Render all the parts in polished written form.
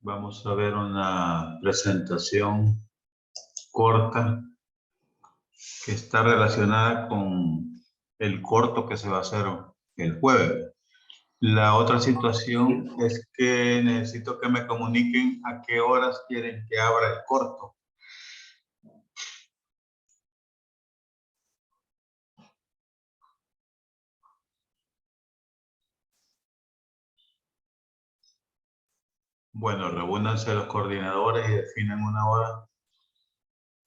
Vamos a ver una presentación corta que está relacionada con el corto que se va a hacer el jueves. La otra situación es que necesito que me comuniquen a qué horas quieren que abra el corto. Bueno, reúnanse los coordinadores y definan una hora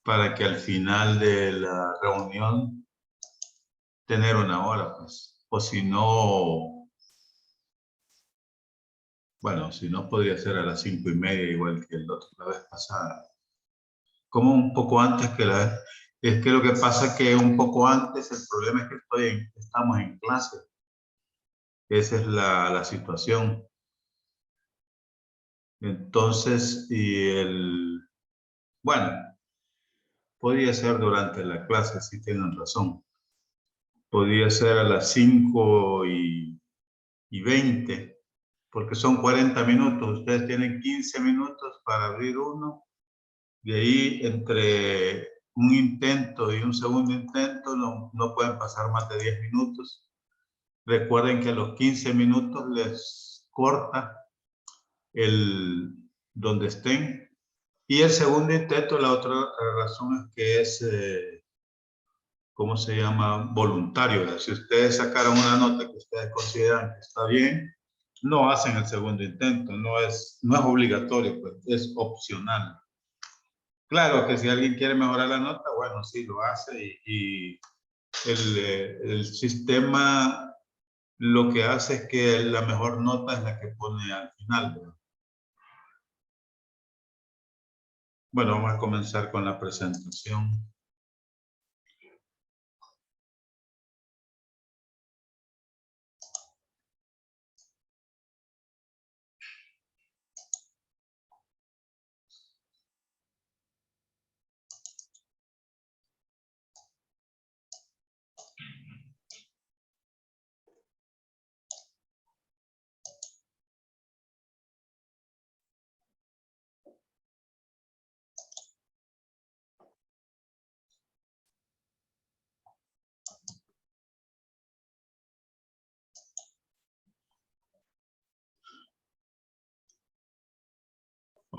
para que al final de la reunión tener una hora, pues. O si no, bueno, si no podría ser a las 5:30, igual que la vez pasada. Como un poco antes que la vez. Es que lo que pasa es que un poco antes, el problema es que estamos en clase. Esa es la situación. Entonces, bueno, podría ser durante la clase, si tienen razón. Podría ser a las 5:20, porque son 40 minutos. Ustedes tienen 15 minutos para abrir uno. De ahí, entre un intento y un segundo intento, no pueden pasar más de 10 minutos. Recuerden que a los 15 minutos les corta donde estén. Y el segundo intento, la otra razón es que es, ¿cómo se llama? Voluntario, ¿verdad? Si ustedes sacaron una nota que ustedes consideran que está bien, no hacen el segundo intento, no es obligatorio, pues, es opcional. Claro que si alguien quiere mejorar la nota, bueno, sí lo hace y el sistema lo que hace es que la mejor nota es la que pone al final, ¿verdad? Bueno, vamos a comenzar con la presentación.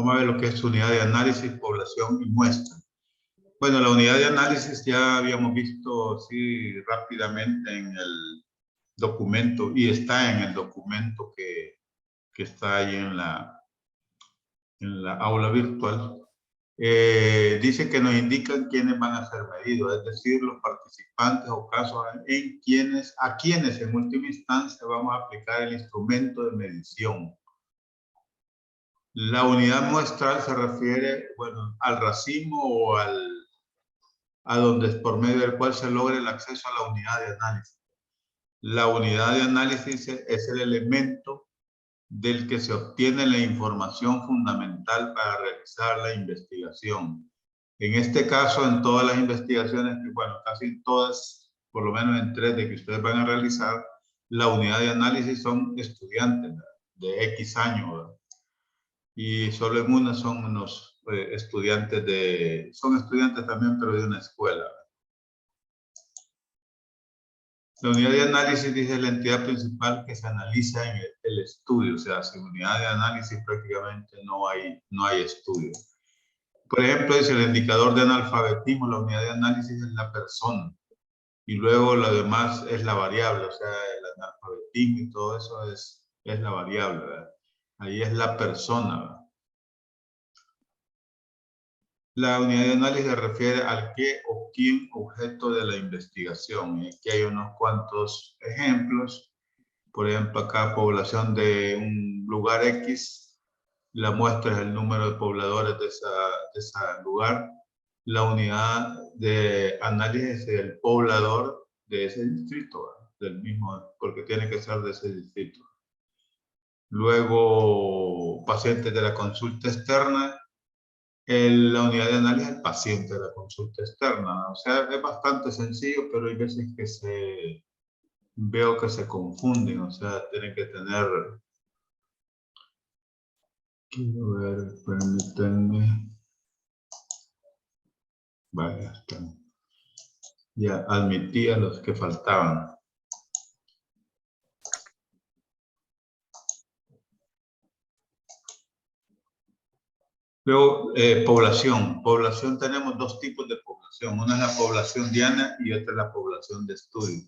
Vamos a ver lo que es unidad de análisis, población y muestra. Bueno, la unidad de análisis ya habíamos visto así rápidamente en el documento y está en el documento que está ahí en la aula virtual. Dice que nos indican quiénes van a ser medidos, es decir, los participantes o casos a quienes en última instancia vamos a aplicar el instrumento de medición. La unidad muestral se refiere, bueno, al racimo o a donde por medio del cual se logra el acceso a la unidad de análisis. La unidad de análisis es el elemento del que se obtiene la información fundamental para realizar la investigación. En este caso, en todas las investigaciones, bueno, casi en todas, por lo menos en 3 de que ustedes van a realizar, la unidad de análisis son estudiantes de X años, ¿verdad? Y solo en una son unos son estudiantes también, pero de una escuela. La unidad de análisis dice la entidad principal que se analiza en el estudio, o sea, sin unidad de análisis prácticamente no hay estudio. Por ejemplo, dice el indicador de analfabetismo, la unidad de análisis es la persona y luego lo demás es la variable, o sea, el analfabetismo y todo eso es la variable, ¿verdad? Ahí es la persona, ¿verdad? La unidad de análisis se refiere al qué o quién objeto de la investigación. Y aquí hay unos cuantos ejemplos. Por ejemplo, acá población de un lugar X, la muestra es el número de pobladores de ese lugar. La unidad de análisis es el poblador de ese distrito, ¿verdad? Del mismo, porque tiene que ser de ese distrito. Luego, pacientes de la consulta externa, la unidad de análisis el paciente de la consulta externa, ¿no? O sea, es bastante sencillo, pero hay veces que veo que se confunden, o sea, tienen que tener Quiero ver, permítanme. Vaya, están. Ya admití a los que faltaban. Luego, población. Población, tenemos dos tipos de población. Una es la población diana y otra es la población de estudio.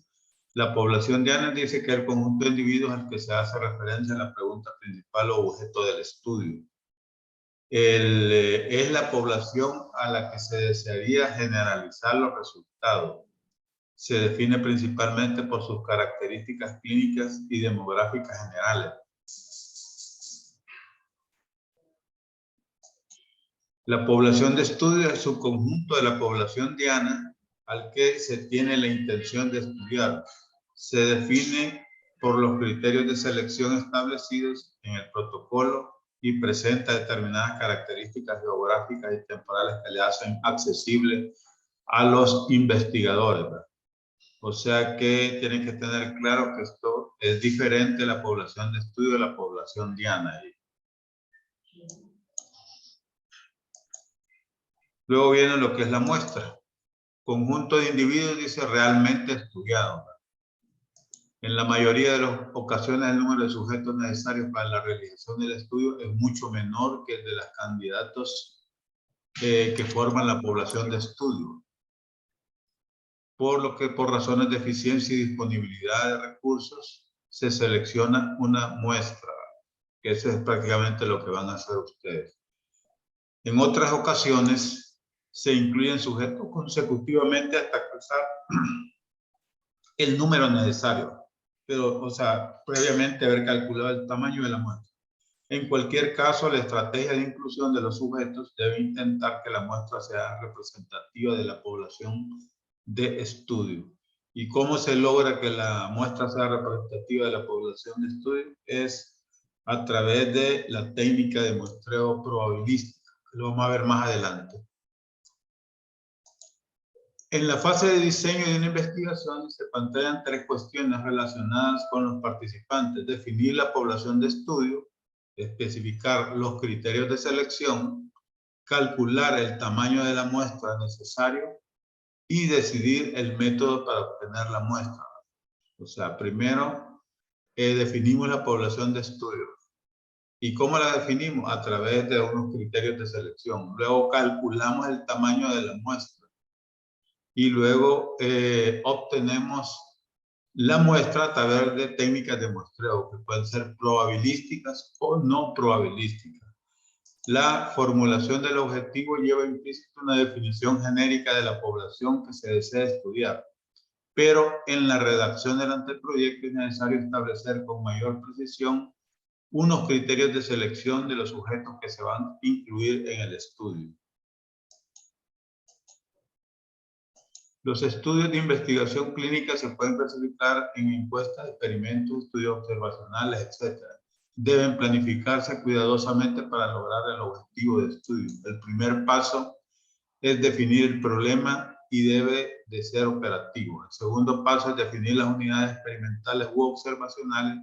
La población diana dice que es el conjunto de individuos al que se hace referencia en la pregunta principal o objeto del estudio. Es la población a la que se desearía generalizar los resultados. Se define principalmente por sus características clínicas y demográficas generales. La población de estudio es el subconjunto de la población diana al que se tiene la intención de estudiar. Se define por los criterios de selección establecidos en el protocolo y presenta determinadas características geográficas y temporales que le hacen accesible a los investigadores, ¿verdad? O sea que tienen que tener claro que esto es diferente la población de estudio de la población diana. Luego viene lo que es la muestra. Conjunto de individuos, dice, realmente estudiado. En la mayoría de las ocasiones el número de sujetos necesarios para la realización del estudio es mucho menor que el de los candidatos que forman la población de estudio. Por lo que por razones de eficiencia y disponibilidad de recursos se selecciona una muestra, que eso es prácticamente lo que van a hacer ustedes. En otras ocasiones se incluyen sujetos consecutivamente hasta alcanzar el número necesario, pero, o sea, previamente haber calculado el tamaño de la muestra. En cualquier caso, la estrategia de inclusión de los sujetos debe intentar que la muestra sea representativa de la población de estudio. ¿Y cómo se logra que la muestra sea representativa de la población de estudio? Es a través de la técnica de muestreo probabilístico, que lo vamos a ver más adelante. En la fase de diseño de una investigación se plantean tres cuestiones relacionadas con los participantes: definir la población de estudio, especificar los criterios de selección, calcular el tamaño de la muestra necesario y decidir el método para obtener la muestra. O sea, primero definimos la población de estudio. ¿Y cómo la definimos? A través de unos criterios de selección. Luego calculamos el tamaño de la muestra. Y luego obtenemos la muestra a través de técnicas de muestreo que pueden ser probabilísticas o no probabilísticas. La formulación del objetivo lleva implícito una definición genérica de la población que se desea estudiar, pero en la redacción del anteproyecto es necesario establecer con mayor precisión unos criterios de selección de los sujetos que se van a incluir en el estudio. Los estudios de investigación clínica se pueden clasificar en encuestas, experimentos, estudios observacionales, etc. Deben planificarse cuidadosamente para lograr el objetivo de estudio. El primer paso es definir el problema y debe de ser operativo. El segundo paso es definir las unidades experimentales u observacionales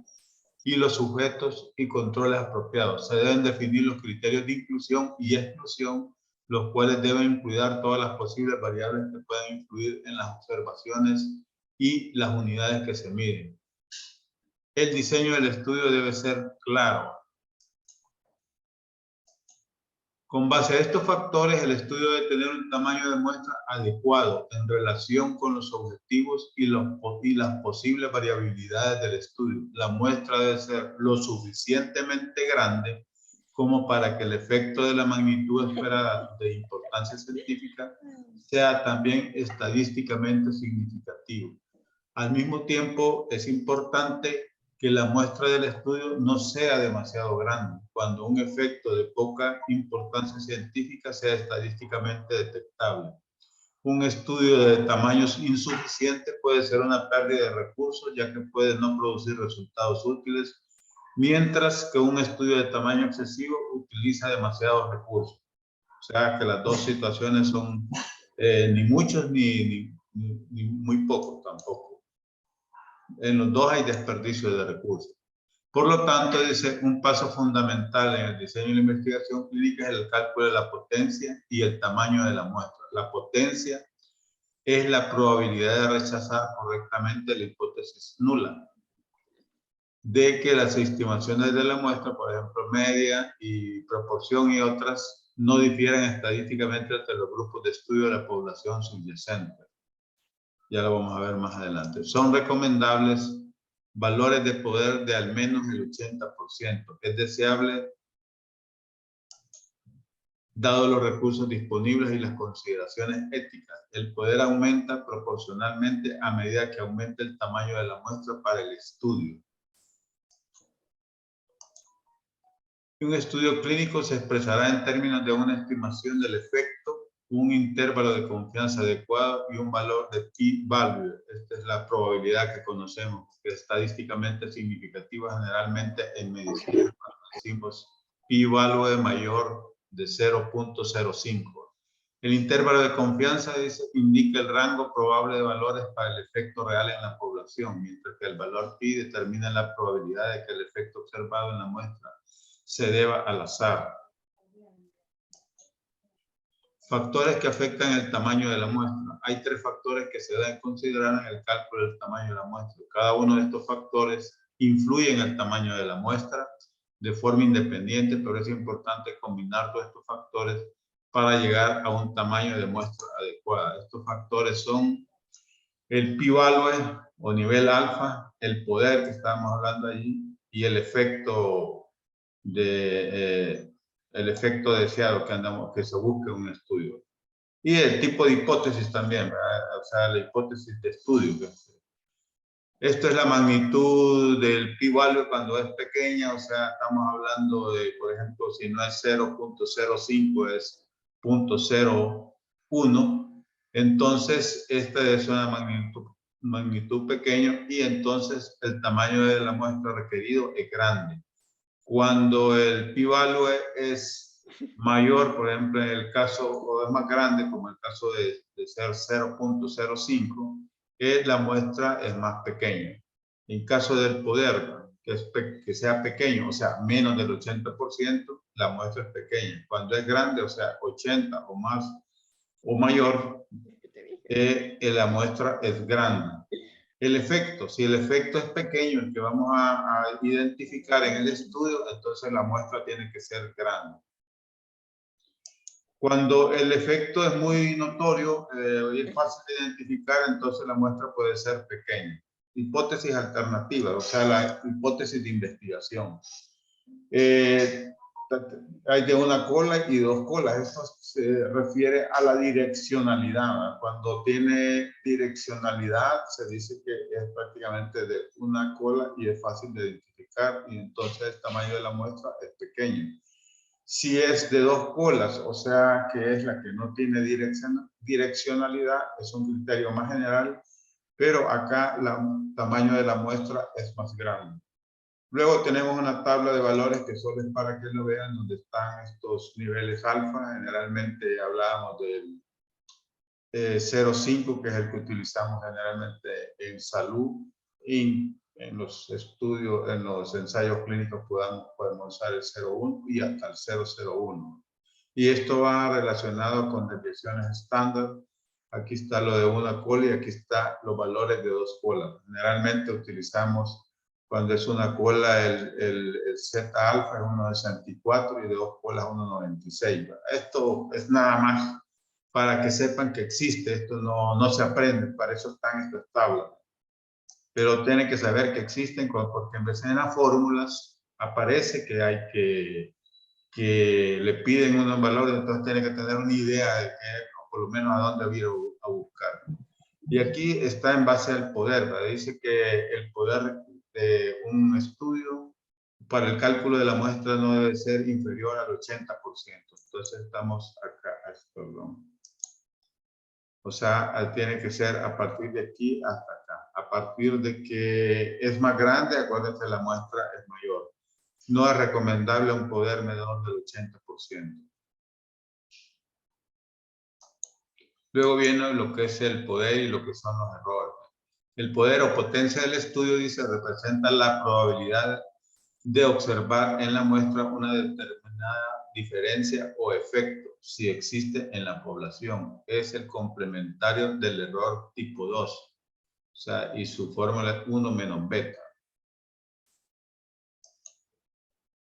y los sujetos y controles apropiados. Se deben definir los criterios de inclusión y exclusión, los cuales deben cuidar todas las posibles variables que puedan influir en las observaciones y las unidades que se miden. El diseño del estudio debe ser claro. Con base a estos factores, el estudio debe tener un tamaño de muestra adecuado en relación con los objetivos y las posibles variabilidades del estudio. La muestra debe ser lo suficientemente grande como para que el efecto de la magnitud esperada de importancia científica sea también estadísticamente significativo. Al mismo tiempo, es importante que la muestra del estudio no sea demasiado grande, cuando un efecto de poca importancia científica sea estadísticamente detectable. Un estudio de tamaños insuficientes puede ser una pérdida de recursos, ya que puede no producir resultados útiles, mientras que un estudio de tamaño excesivo utiliza demasiados recursos. O sea que las dos situaciones son ni muchos ni muy pocos tampoco. En los dos hay desperdicio de recursos. Por lo tanto, dice, un paso fundamental en el diseño y la investigación clínica es el cálculo de la potencia y el tamaño de la muestra. La potencia es la probabilidad de rechazar correctamente la hipótesis nula de que las estimaciones de la muestra, por ejemplo, media y proporción y otras, no difieren estadísticamente entre los grupos de estudio de la población subyacente. Ya lo vamos a ver más adelante. Son recomendables valores de poder de al menos el 80%. Es deseable, dado los recursos disponibles y las consideraciones éticas. El poder aumenta proporcionalmente a medida que aumenta el tamaño de la muestra para el estudio. Un estudio clínico se expresará en términos de una estimación del efecto, un intervalo de confianza adecuado y un valor de p-value. Esta es la probabilidad que conocemos, que es estadísticamente significativa generalmente en medicina. Decimos p-value mayor de 0.05. El intervalo de confianza indica el rango probable de valores para el efecto real en la población, mientras que el valor pi determina la probabilidad de que el efecto observado en la muestra se deba al azar. Factores que afectan el tamaño de la muestra. Hay 3 factores que se deben considerar en el cálculo del tamaño de la muestra. Cada uno de estos factores influye en el tamaño de la muestra de forma independiente, pero es importante combinar todos estos factores para llegar a un tamaño de muestra adecuada. Estos factores son el p-value o nivel alfa, el poder que estábamos hablando allí y el efecto el efecto deseado que se busque en un estudio. Y el tipo de hipótesis también, ¿verdad? O sea, la hipótesis de estudio. Esto es la magnitud del p-value cuando es pequeña, o sea, estamos hablando de, por ejemplo, si no es 0.05, es 0.01, entonces esta es una magnitud pequeña y entonces el tamaño de la muestra requerido es grande. Cuando el p-value es mayor, por ejemplo, en el caso, o es más grande, como el caso de ser 0.05, la muestra es más pequeña. En caso del poder, que sea pequeño, o sea, menos del 80%, la muestra es pequeña. Cuando es grande, o sea, 80 o más, o mayor, la muestra es grande. El efecto, si el efecto es pequeño, el que vamos a identificar en el estudio, entonces la muestra tiene que ser grande. Cuando el efecto es muy notorio y es fácil de identificar, entonces la muestra puede ser pequeña. Hipótesis alternativa, o sea, la hipótesis de investigación. Hay de una cola y 2 colas. Esto se refiere a la direccionalidad, ¿verdad? Cuando tiene direccionalidad, se dice que es prácticamente de una cola y es fácil de identificar, y entonces el tamaño de la muestra es pequeño. Si es de 2 colas, o sea, que es la que no tiene direccionalidad, es un criterio más general, pero acá el tamaño de la muestra es más grande. Luego tenemos una tabla de valores que solo es para que lo vean, donde están estos niveles alfa. Generalmente hablábamos del 0,5, que es el que utilizamos generalmente en salud, y en los estudios, en los ensayos clínicos podemos usar el 0,1 y hasta el 0,01. Y esto va relacionado con desviaciones estándar. Aquí está lo de una cola y aquí están los valores de 2 colas. Generalmente utilizamos, cuando es una cola, el Z-alfa es 1,64 y de 2 colas 1,96. Esto es nada más para que sepan que existe. Esto no se aprende, para eso están estas tablas. Pero tienen que saber que existen, porque en vez de las fórmulas aparece que hay que le piden unos valores, entonces tiene que tener una idea de que, por lo menos, a dónde ir a buscar. Y aquí está en base al poder, ¿verdad? Dice que el poder de un estudio para el cálculo de la muestra no debe ser inferior al 80%. Entonces estamos acá, perdón. O sea, tiene que ser a partir de aquí hasta acá. A partir de que es más grande, acuérdense, la muestra es mayor. No es recomendable un poder menor del 80%. Luego viene lo que es el poder y lo que son los errores. El poder o potencia del estudio, dice, representa la probabilidad de observar en la muestra una determinada diferencia o efecto, si existe en la población. Es el complementario del error tipo 2. O sea, y su fórmula es 1 menos beta.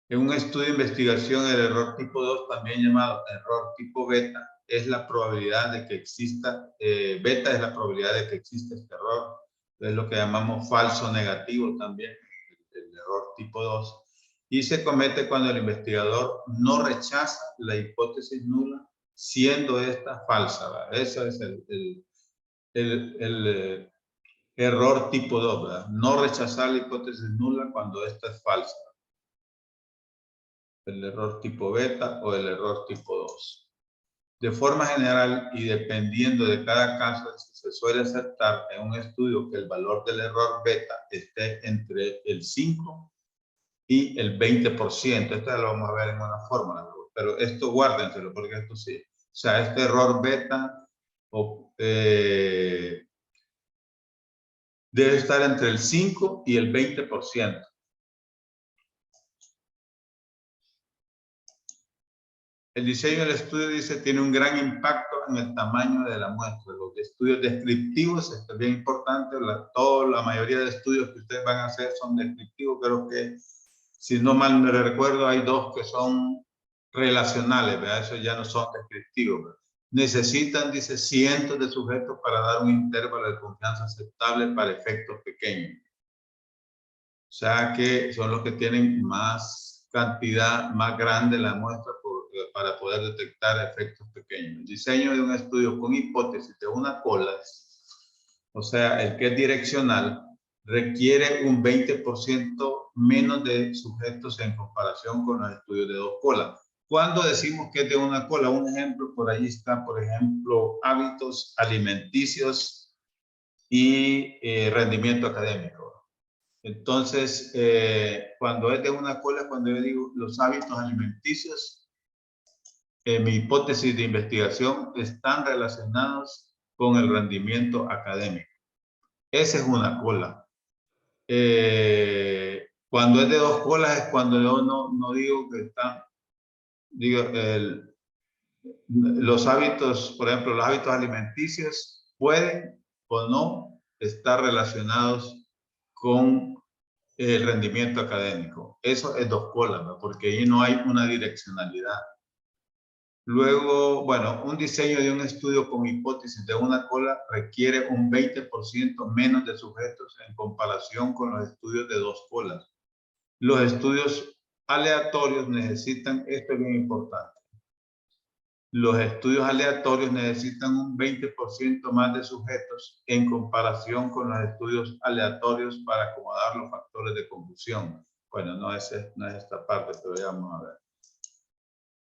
En un estudio de investigación, el error tipo 2, también llamado error tipo beta, es la probabilidad de que exista, beta es la probabilidad de que exista este error. Es lo que llamamos falso negativo también, el error tipo 2. Y se comete cuando el investigador no rechaza la hipótesis nula, siendo esta falsa, ¿verdad? Ese es el error tipo 2, ¿verdad? No rechazar la hipótesis nula cuando esta es falsa. El error tipo beta o el error tipo 2. De forma general y dependiendo de cada caso, se suele aceptar en un estudio que el valor del error beta esté entre el 5 y el 20%. Esto lo vamos a ver en una fórmula, pero esto guárdenselo porque esto sí. O sea, este error beta debe estar entre el 5 y el 20%. El diseño del estudio, dice, tiene un gran impacto en el tamaño de la muestra. Los estudios descriptivos, esto es bien importante, la mayoría de estudios que ustedes van a hacer son descriptivos. Creo que, si no mal me recuerdo, hay 2 que son relacionales, ¿verdad? Esos ya no son descriptivos, ¿verdad? Necesitan, dice, cientos de sujetos para dar un intervalo de confianza aceptable para efectos pequeños. O sea que son los que tienen más cantidad, más grande la muestra para poder detectar efectos pequeños. El diseño de un estudio con hipótesis de una cola, o sea, el que es direccional, requiere un 20% menos de sujetos en comparación con los estudios de 2 colas. Cuando decimos que es de una cola, un ejemplo por ahí está, por ejemplo, hábitos alimenticios y rendimiento académico. Entonces, cuando es de una cola, cuando yo digo los hábitos alimenticios, mi hipótesis de investigación están relacionados con el rendimiento académico. Esa es una cola. Cuando es de 2 colas es cuando yo no digo que están, digo, los hábitos, por ejemplo, los hábitos alimenticios pueden o no estar relacionados con el rendimiento académico. Eso es 2 colas, ¿no? Porque ahí no hay una direccionalidad. Luego, bueno, un diseño de un estudio con hipótesis de una cola requiere un 20% menos de sujetos en comparación con los estudios de 2 colas. Los estudios aleatorios necesitan, esto es bien importante, los estudios aleatorios necesitan un 20% más de sujetos en comparación con los estudios aleatorios para acomodar los factores de confusión. Bueno, no es esta parte, pero ya vamos a ver.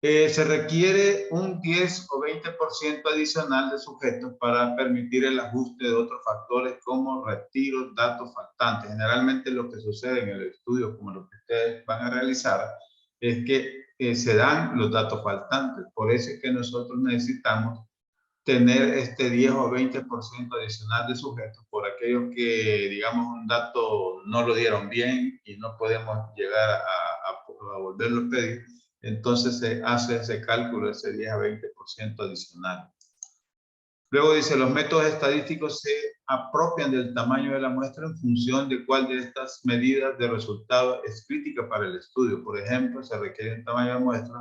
Se requiere un 10 o 20% adicional de sujetos para permitir el ajuste de otros factores como retiros, datos faltantes. Generalmente lo que sucede en el estudio, como lo que ustedes van a realizar, es que se dan los datos faltantes. Por eso es que nosotros necesitamos tener este 10 o 20% adicional de sujetos por aquellos que, digamos, un dato no lo dieron bien y no podemos llegar a volverlo a pedir. Entonces se hace ese cálculo, ese 10 a 20% adicional. Luego dice, los métodos estadísticos se apropian del tamaño de la muestra en función de cuál de estas medidas de resultado es crítica para el estudio. Por ejemplo, se requiere un tamaño de muestra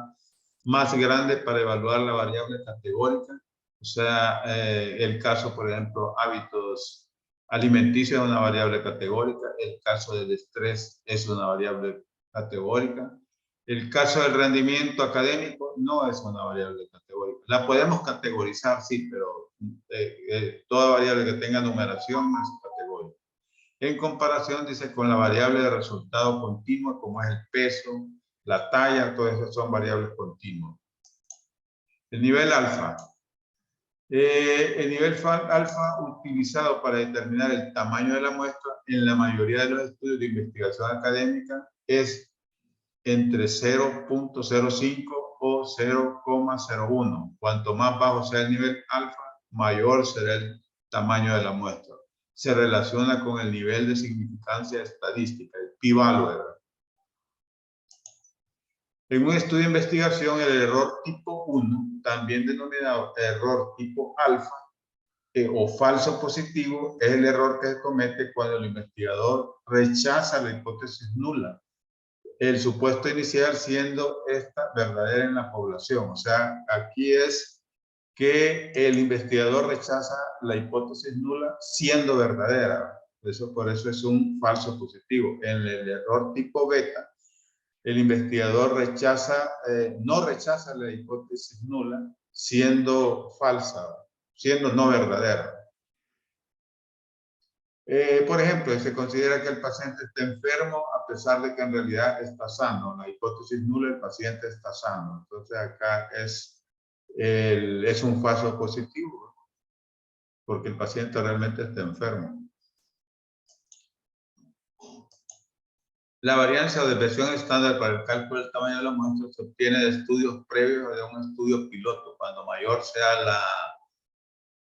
más grande para evaluar la variable categórica. O sea, el caso, por ejemplo, hábitos alimenticios es una variable categórica. El caso del estrés es una variable categórica. El caso del rendimiento académico no es una variable categórica. La podemos categorizar, sí, pero toda variable que tenga numeración es categórica. En comparación, dice, con la variable de resultado continuo, como es el peso, la talla, todas esas son variables continuas. El nivel alfa. El nivel alfa utilizado para determinar el tamaño de la muestra en la mayoría de los estudios de investigación académica es entre 0.05 o 0,01. Cuanto más bajo sea el nivel alfa, mayor será el tamaño de la muestra. Se relaciona con el nivel de significancia estadística, el p-value. En un estudio de investigación, el error tipo 1, también denominado error tipo alfa, o falso positivo, es el error que se comete cuando el investigador rechaza la hipótesis nula, el supuesto inicial siendo esta verdadera en la población. O sea, aquí es que el investigador rechaza la hipótesis nula siendo verdadera. Por eso es un falso positivo. En el error tipo beta, el investigador no rechaza la hipótesis nula siendo falsa, siendo no verdadera. Por ejemplo, se considera que el paciente está enfermo a pesar de que en realidad está sano. La hipótesis nula, el paciente está sano. Entonces acá es un falso positivo, porque el paciente realmente está enfermo. La varianza o desviación estándar para el cálculo del tamaño de la muestra se obtiene de estudios previos de un estudio piloto. Cuando mayor sea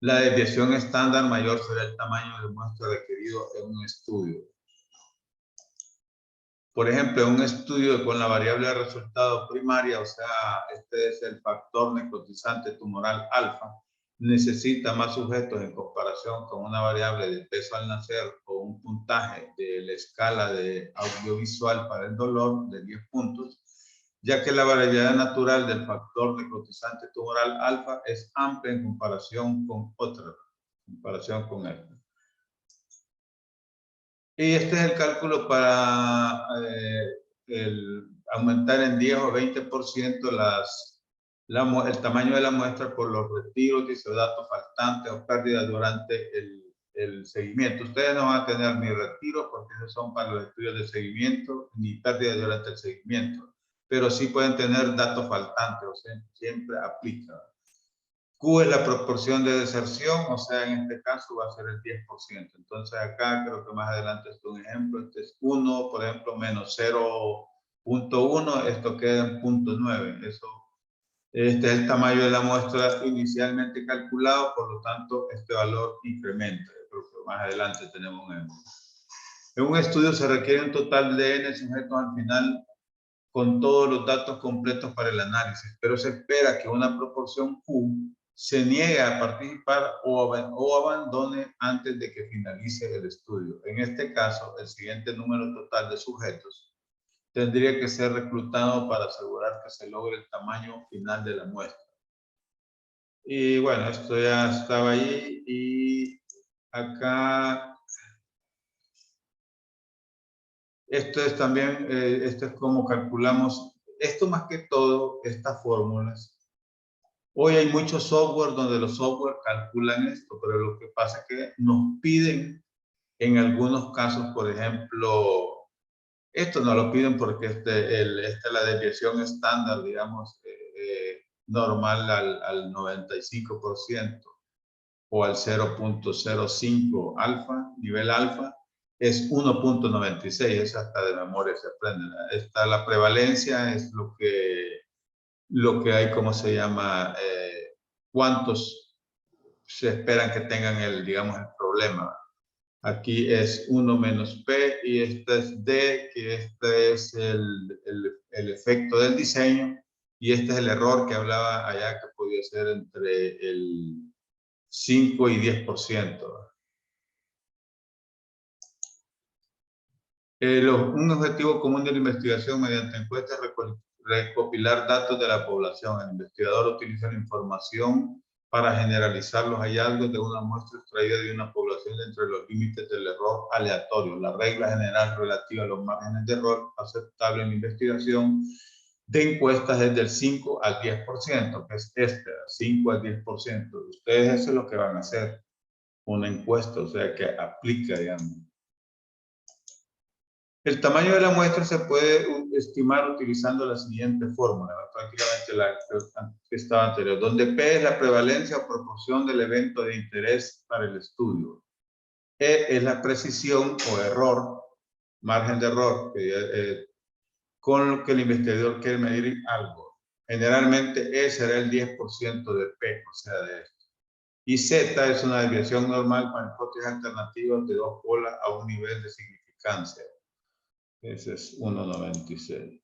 la desviación estándar, mayor será el tamaño de muestra requerido en un estudio. Por ejemplo, en un estudio con la variable de resultado primaria, o sea, este es el factor necrotizante tumoral alfa, necesita más sujetos en comparación con una variable de peso al nacer o un puntaje de la escala de audiovisual para el dolor de 10 puntos, ya que la variabilidad natural del factor necrotizante tumoral alfa es amplia en comparación con esta. Y este es el cálculo para aumentar en 10 o 20% el tamaño de la muestra por los retiros, datos faltantes o pérdidas durante el seguimiento. Ustedes no van a tener ni retiros porque esos son para los estudios de seguimiento, ni pérdidas durante el seguimiento, pero sí pueden tener datos faltantes, o sea, siempre aplica. Q es la proporción de deserción, o sea, en este caso va a ser el 10%. Entonces acá creo que más adelante es un ejemplo. Este es 1, por ejemplo, menos 0.1, esto queda en 0.9. Este es el tamaño de la muestra inicialmente calculado, por lo tanto, este valor incrementa. Creo que más adelante tenemos un ejemplo. En un estudio se requiere un total de N sujetos al final con todos los datos completos para el análisis, pero se espera que una proporción Q se niegue a participar o abandone antes de que finalice el estudio. En este caso, el siguiente número total de sujetos tendría que ser reclutado para asegurar que se logre el tamaño final de la muestra. Y bueno, esto ya estaba ahí y acá esto es también, esto es como calculamos, esto más que todo, estas fórmulas. Hoy hay muchos software donde los software calculan esto, pero lo que pasa es que nos piden en algunos casos, por ejemplo, esto no lo piden porque la desviación estándar, digamos, normal al 95% o al 0.05 alfa, nivel alfa, es 1.96, es hasta de memoria se aprende. La prevalencia es lo que hay, ¿cómo se llama? ¿Cuántos se esperan que tengan digamos, el problema? Aquí es 1 menos P y este es D, que este es el efecto del diseño y este es el error que hablaba allá que podía ser entre el 5 y 10%. Un objetivo común de la investigación mediante encuestas es recopilar datos de la población. El investigador utiliza la información para generalizar los hallazgos de una muestra extraída de una población entre los límites del error aleatorio. La regla general relativa a los márgenes de error aceptable en la investigación de encuestas es del 5 al 10%, que es 5 al 10%. Ustedes eso es lo que van a hacer, una encuesta, o sea que aplica, digamos. El tamaño de la muestra se puede estimar utilizando la siguiente fórmula, prácticamente la que estaba anterior, donde P es la prevalencia o proporción del evento de interés para el estudio. E es la precisión o error, margen de error, con lo que el investigador quiere medir algo. Generalmente E será el 10% de P, o sea, de esto. Y Z es una desviación normal para hipótesis alternativas de 2 polas a un nivel de significancia. Ese es 1.96.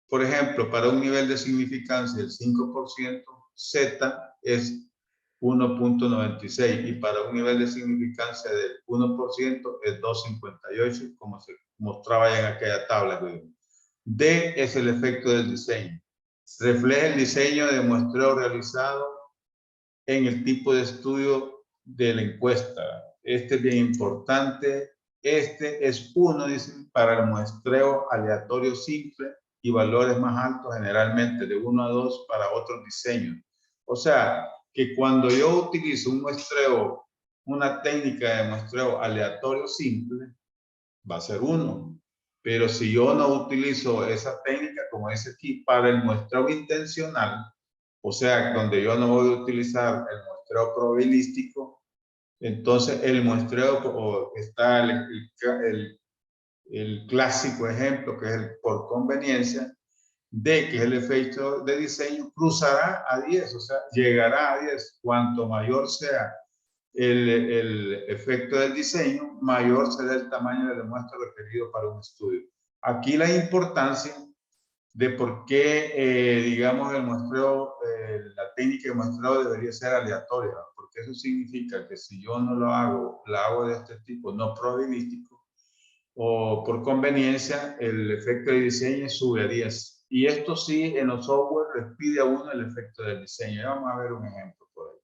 por ejemplo, para un nivel de significancia del 5%, Z es 1.96 y para un nivel de significancia del 1% es 2.58, como se mostraba ya en aquella tabla. D es el efecto del diseño. Refleja el diseño de muestreo realizado en el tipo de estudio de la encuesta. Este es bien importante. Este es 1, dicen, para el muestreo aleatorio simple y valores más altos, generalmente de 1 a 2 para otros diseños. O sea, que cuando yo utilizo un muestreo, una técnica de muestreo aleatorio simple, va a ser 1. Pero si yo no utilizo esa técnica, como dice aquí, para el muestreo intencional, o sea, donde yo no voy a utilizar el muestreo probabilístico, entonces el muestreo, o está el clásico ejemplo, que es el por conveniencia, D, que es el efecto de diseño, cruzará a 10, o sea, llegará a 10. Cuanto mayor sea el efecto del diseño, mayor será el tamaño de la muestra requerido para un estudio. Aquí la importancia de por qué, digamos, el muestreo, la técnica de muestreo debería ser aleatoria, porque eso significa que si yo no lo hago, la hago de este tipo, no probabilístico, o por conveniencia, el efecto de diseño sube a 10. Y esto sí, en los software les pide a uno el efecto del diseño. Ya vamos a ver un ejemplo por ahí.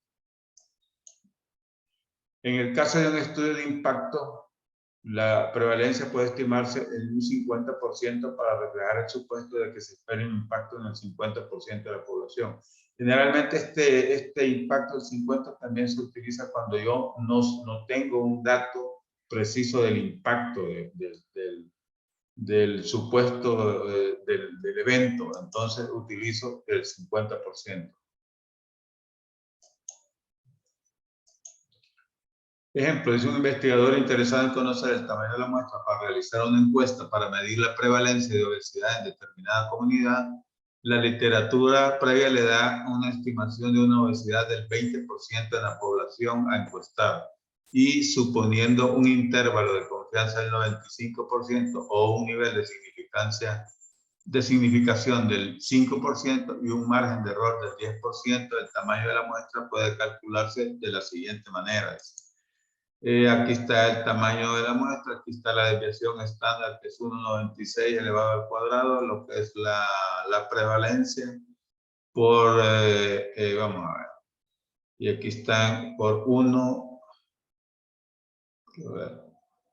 En el caso de un estudio de impacto, la prevalencia puede estimarse en un 50% para reflejar el supuesto de que se espera un impacto en el 50% de la población. Generalmente este impacto del 50% también se utiliza cuando yo no tengo un dato preciso del impacto del supuesto del evento. Entonces utilizo el 50%. Ejemplo, es un investigador interesado en conocer el tamaño de la muestra para realizar una encuesta para medir la prevalencia de obesidad en determinada comunidad. La literatura previa le da una estimación de una obesidad del 20% de la población a encuestar y suponiendo un intervalo de confianza del 95% o un nivel de significación del 5% y un margen de error del 10%, el tamaño de la muestra puede calcularse de la siguiente manera. Aquí está el tamaño de la muestra, aquí está la desviación estándar, que es 1,96 elevado al cuadrado, lo que es la prevalencia por, vamos a ver, y aquí están por 1,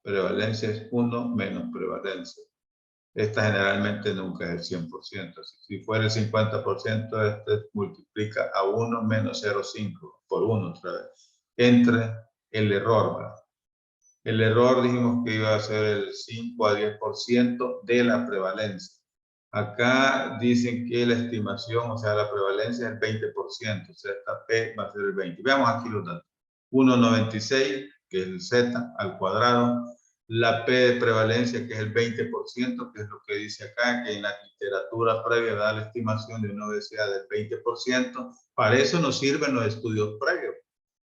prevalencia es 1 menos prevalencia. Esta generalmente nunca es el 100%. Si fuera el 50%, este multiplica a 1 menos 0,5 por 1 otra vez, entre el error, ¿verdad? El error dijimos que iba a ser el 5 a 10% de la prevalencia. Acá dicen que la estimación, o sea, la prevalencia es el 20%, o sea, esta P va a ser el 20%. Veamos aquí los datos. 1,96, que es el Z al cuadrado. La P de prevalencia, que es el 20%, que es lo que dice acá, que en la literatura previa da la estimación de una obesidad del 20%. Para eso nos sirven los estudios previos.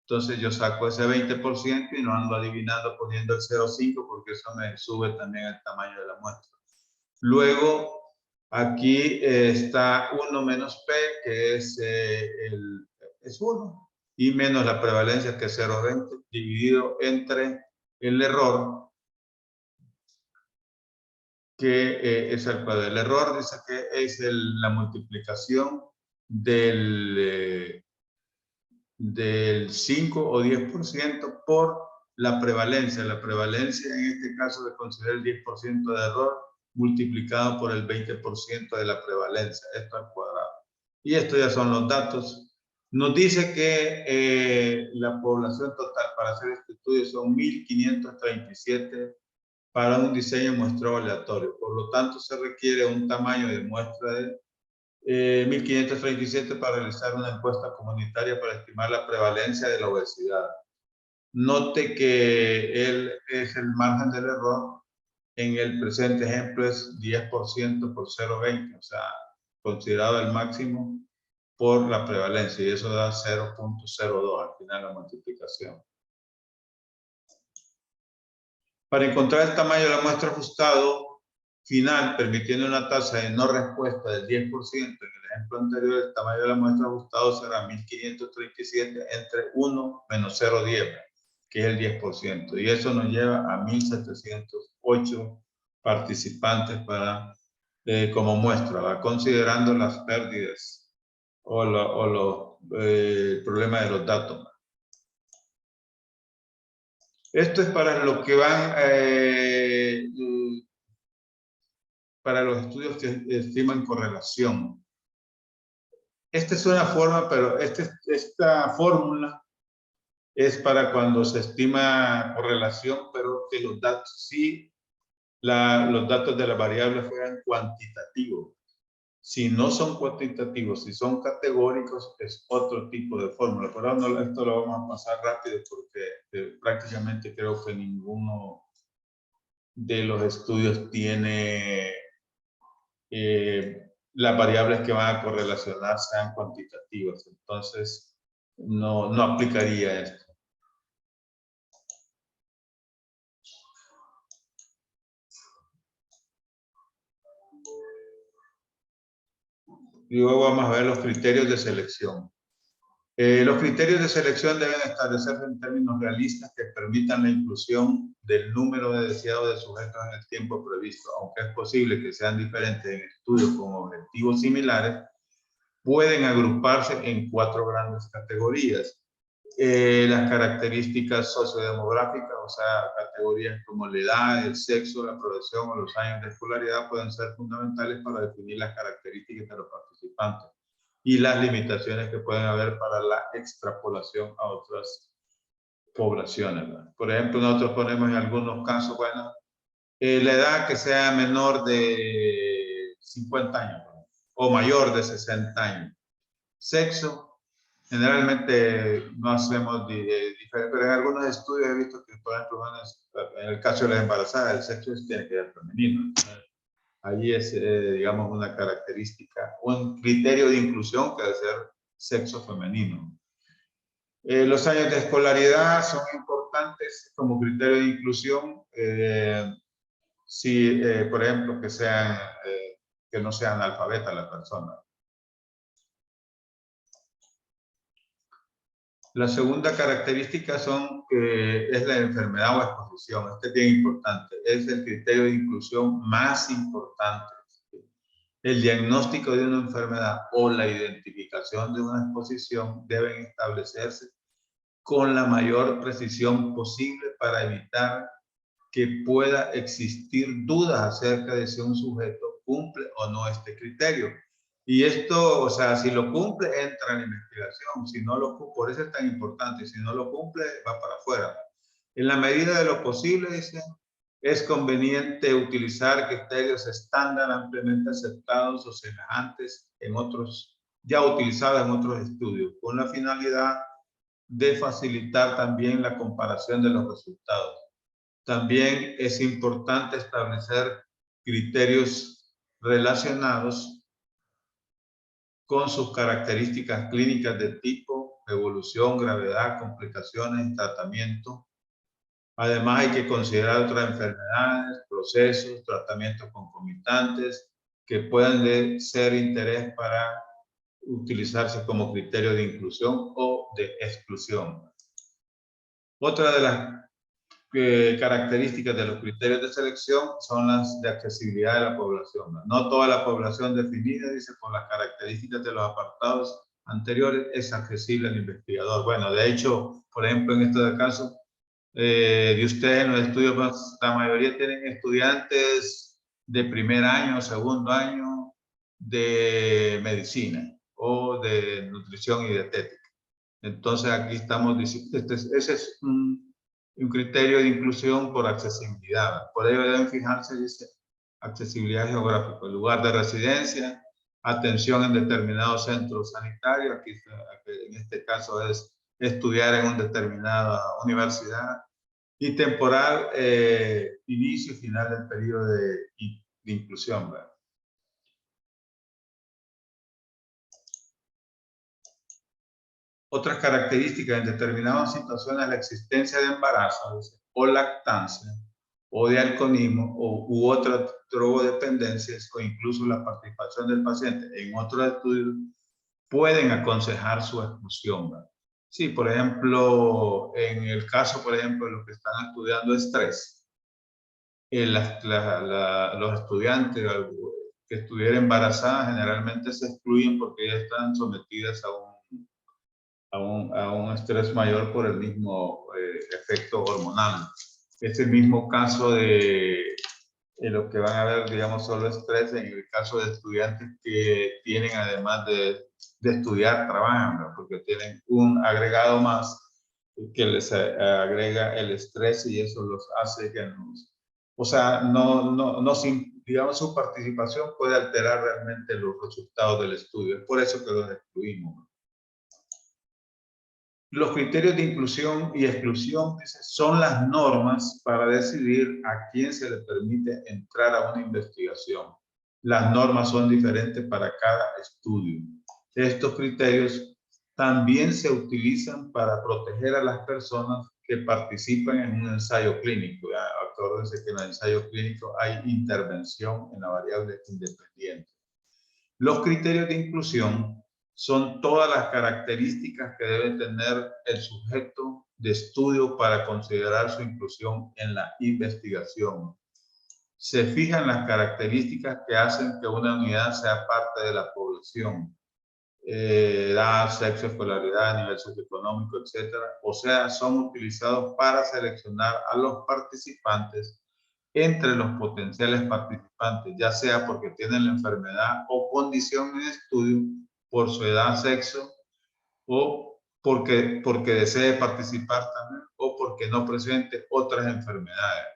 Entonces yo saco ese 20% y no ando adivinando poniendo el 0,5 porque eso me sube también el tamaño de la muestra. Luego, aquí está 1 menos P, que es 1, y menos la prevalencia, que es 0,20, dividido entre el error, que es el cuadrado. El error dice que es la multiplicación del 5 o 10% por la prevalencia. La prevalencia en este caso se considera el 10% de error multiplicado por el 20% de la prevalencia. Esto al cuadrado. Y esto ya son los datos. Nos dice que la población total para hacer este estudio son 1.537 para un diseño muestreo aleatorio. Por lo tanto, se requiere un tamaño de muestra de 1.537 para realizar una encuesta comunitaria para estimar la prevalencia de la obesidad. Note que es el margen del error. En el presente ejemplo es 10% por 0,20, o sea, considerado el máximo por la prevalencia, y eso da 0,02 al final la multiplicación. Para encontrar el tamaño de la muestra ajustado, final, permitiendo una tasa de no respuesta del 10%, en el ejemplo anterior, el tamaño de la muestra ajustado será 1537 entre 1 menos 0,10, que es el 10%. Y eso nos lleva a 1708 participantes para, como muestra, ¿va? Considerando las pérdidas o los problemas de los datos. Esto es para lo que van, para los estudios que estiman correlación. Esta es una forma, pero esta fórmula es para cuando se estima correlación, pero que los datos sí, los datos de las variables fueran cuantitativos. Si no son cuantitativos, si son categóricos, es otro tipo de fórmula. Pero no, esto lo vamos a pasar rápido porque prácticamente creo que ninguno de los estudios tiene las variables que van a correlacionar sean cuantitativas. Entonces, no aplicaría esto. Y luego vamos a ver los criterios de selección. Los criterios de selección deben establecerse en términos realistas que permitan la inclusión del número de deseados de sujetos en el tiempo previsto. Aunque es posible que sean diferentes en estudios con objetivos similares, pueden agruparse en 4 grandes categorías. Las características sociodemográficas, o sea, categorías como la edad, el sexo, la profesión o los años de escolaridad pueden ser fundamentales para definir las características de los participantes y las limitaciones que pueden haber para la extrapolación a otras poblaciones, ¿verdad? Por ejemplo, nosotros ponemos en algunos casos, bueno, la edad que sea menor de 50 años, ¿verdad? O mayor de 60 años. Sexo, generalmente no hacemos diferente, pero en algunos estudios he visto que, por ejemplo, en el caso de las embarazadas, el sexo tiene que ser femenino. Allí es, digamos, una característica, un criterio de inclusión que debe ser sexo femenino. Los años de escolaridad son importantes como criterio de inclusión. Si, por ejemplo, que no sean analfabetas las personas. La segunda característica es la enfermedad o exposición. Este es bien importante. Es el criterio de inclusión más importante. El diagnóstico de una enfermedad o la identificación de una exposición deben establecerse con la mayor precisión posible para evitar que pueda existir dudas acerca de si un sujeto cumple o no este criterio. Y esto, o sea, si lo cumple, entra en la investigación. Si no lo cumple, por eso es tan importante. Si no lo cumple, va para afuera. En la medida de lo posible, dicen, es conveniente utilizar criterios estándar ampliamente aceptados o semejantes en otros, ya utilizados en otros estudios, con la finalidad de facilitar también la comparación de los resultados. También es importante establecer criterios relacionados con sus características clínicas de tipo, evolución, gravedad, complicaciones, tratamiento. Además, hay que considerar otras enfermedades, procesos, tratamientos concomitantes que puedan ser de interés para utilizarse como criterio de inclusión o de exclusión. Otra de las características de los criterios de selección son las de accesibilidad de la población. No toda la población definida, dice, por las características de los apartados anteriores, es accesible al investigador. Bueno, de hecho, por ejemplo, en este caso, de ustedes en los estudios, pues, la mayoría tienen estudiantes de primer año, segundo año de medicina o de nutrición y dietética. Entonces aquí estamos diciendo, ese es un criterio de inclusión por accesibilidad. Por ello deben fijarse, dice, accesibilidad geográfica, lugar de residencia, atención en determinados centros sanitarios, aquí en este caso es estudiar en una determinada universidad, y temporal, inicio y final del periodo de inclusión, ¿verdad? Otras características en determinadas situaciones, la existencia de embarazo o lactancia o de alcoholismo u otras drogodependencias o incluso la participación del paciente en otros estudios pueden aconsejar su exclusión, ¿verdad? Sí, por ejemplo, en el caso, por ejemplo, de los que están estudiando estrés, los estudiantes que estuvieran embarazadas generalmente se excluyen porque ya están sometidas a un estrés mayor por el mismo efecto hormonal. Es el mismo caso de los que van a ver, digamos, solo estrés en el caso de estudiantes que tienen, además de estudiar, trabajan, ¿no? Porque tienen un agregado más que les agrega el estrés y eso los hace que nos, o sea, digamos, su participación puede alterar realmente los resultados del estudio. Es por eso que los excluimos. Los criterios de inclusión y exclusión son las normas para decidir a quién se le permite entrar a una investigación. Las normas son diferentes para cada estudio. Estos criterios también se utilizan para proteger a las personas que participan en un ensayo clínico. Acuérdense que en el ensayo clínico hay intervención en la variable independiente. Los criterios de inclusión son todas las características que debe tener el sujeto de estudio para considerar su inclusión en la investigación. Se fijan las características que hacen que una unidad sea parte de la población. Edad, sexo, escolaridad, nivel socioeconómico, etc. O sea, son utilizados para seleccionar a los participantes entre los potenciales participantes, ya sea porque tienen la enfermedad o condición en estudio, por su edad, sexo, o porque desee participar también, o porque no presente otras enfermedades.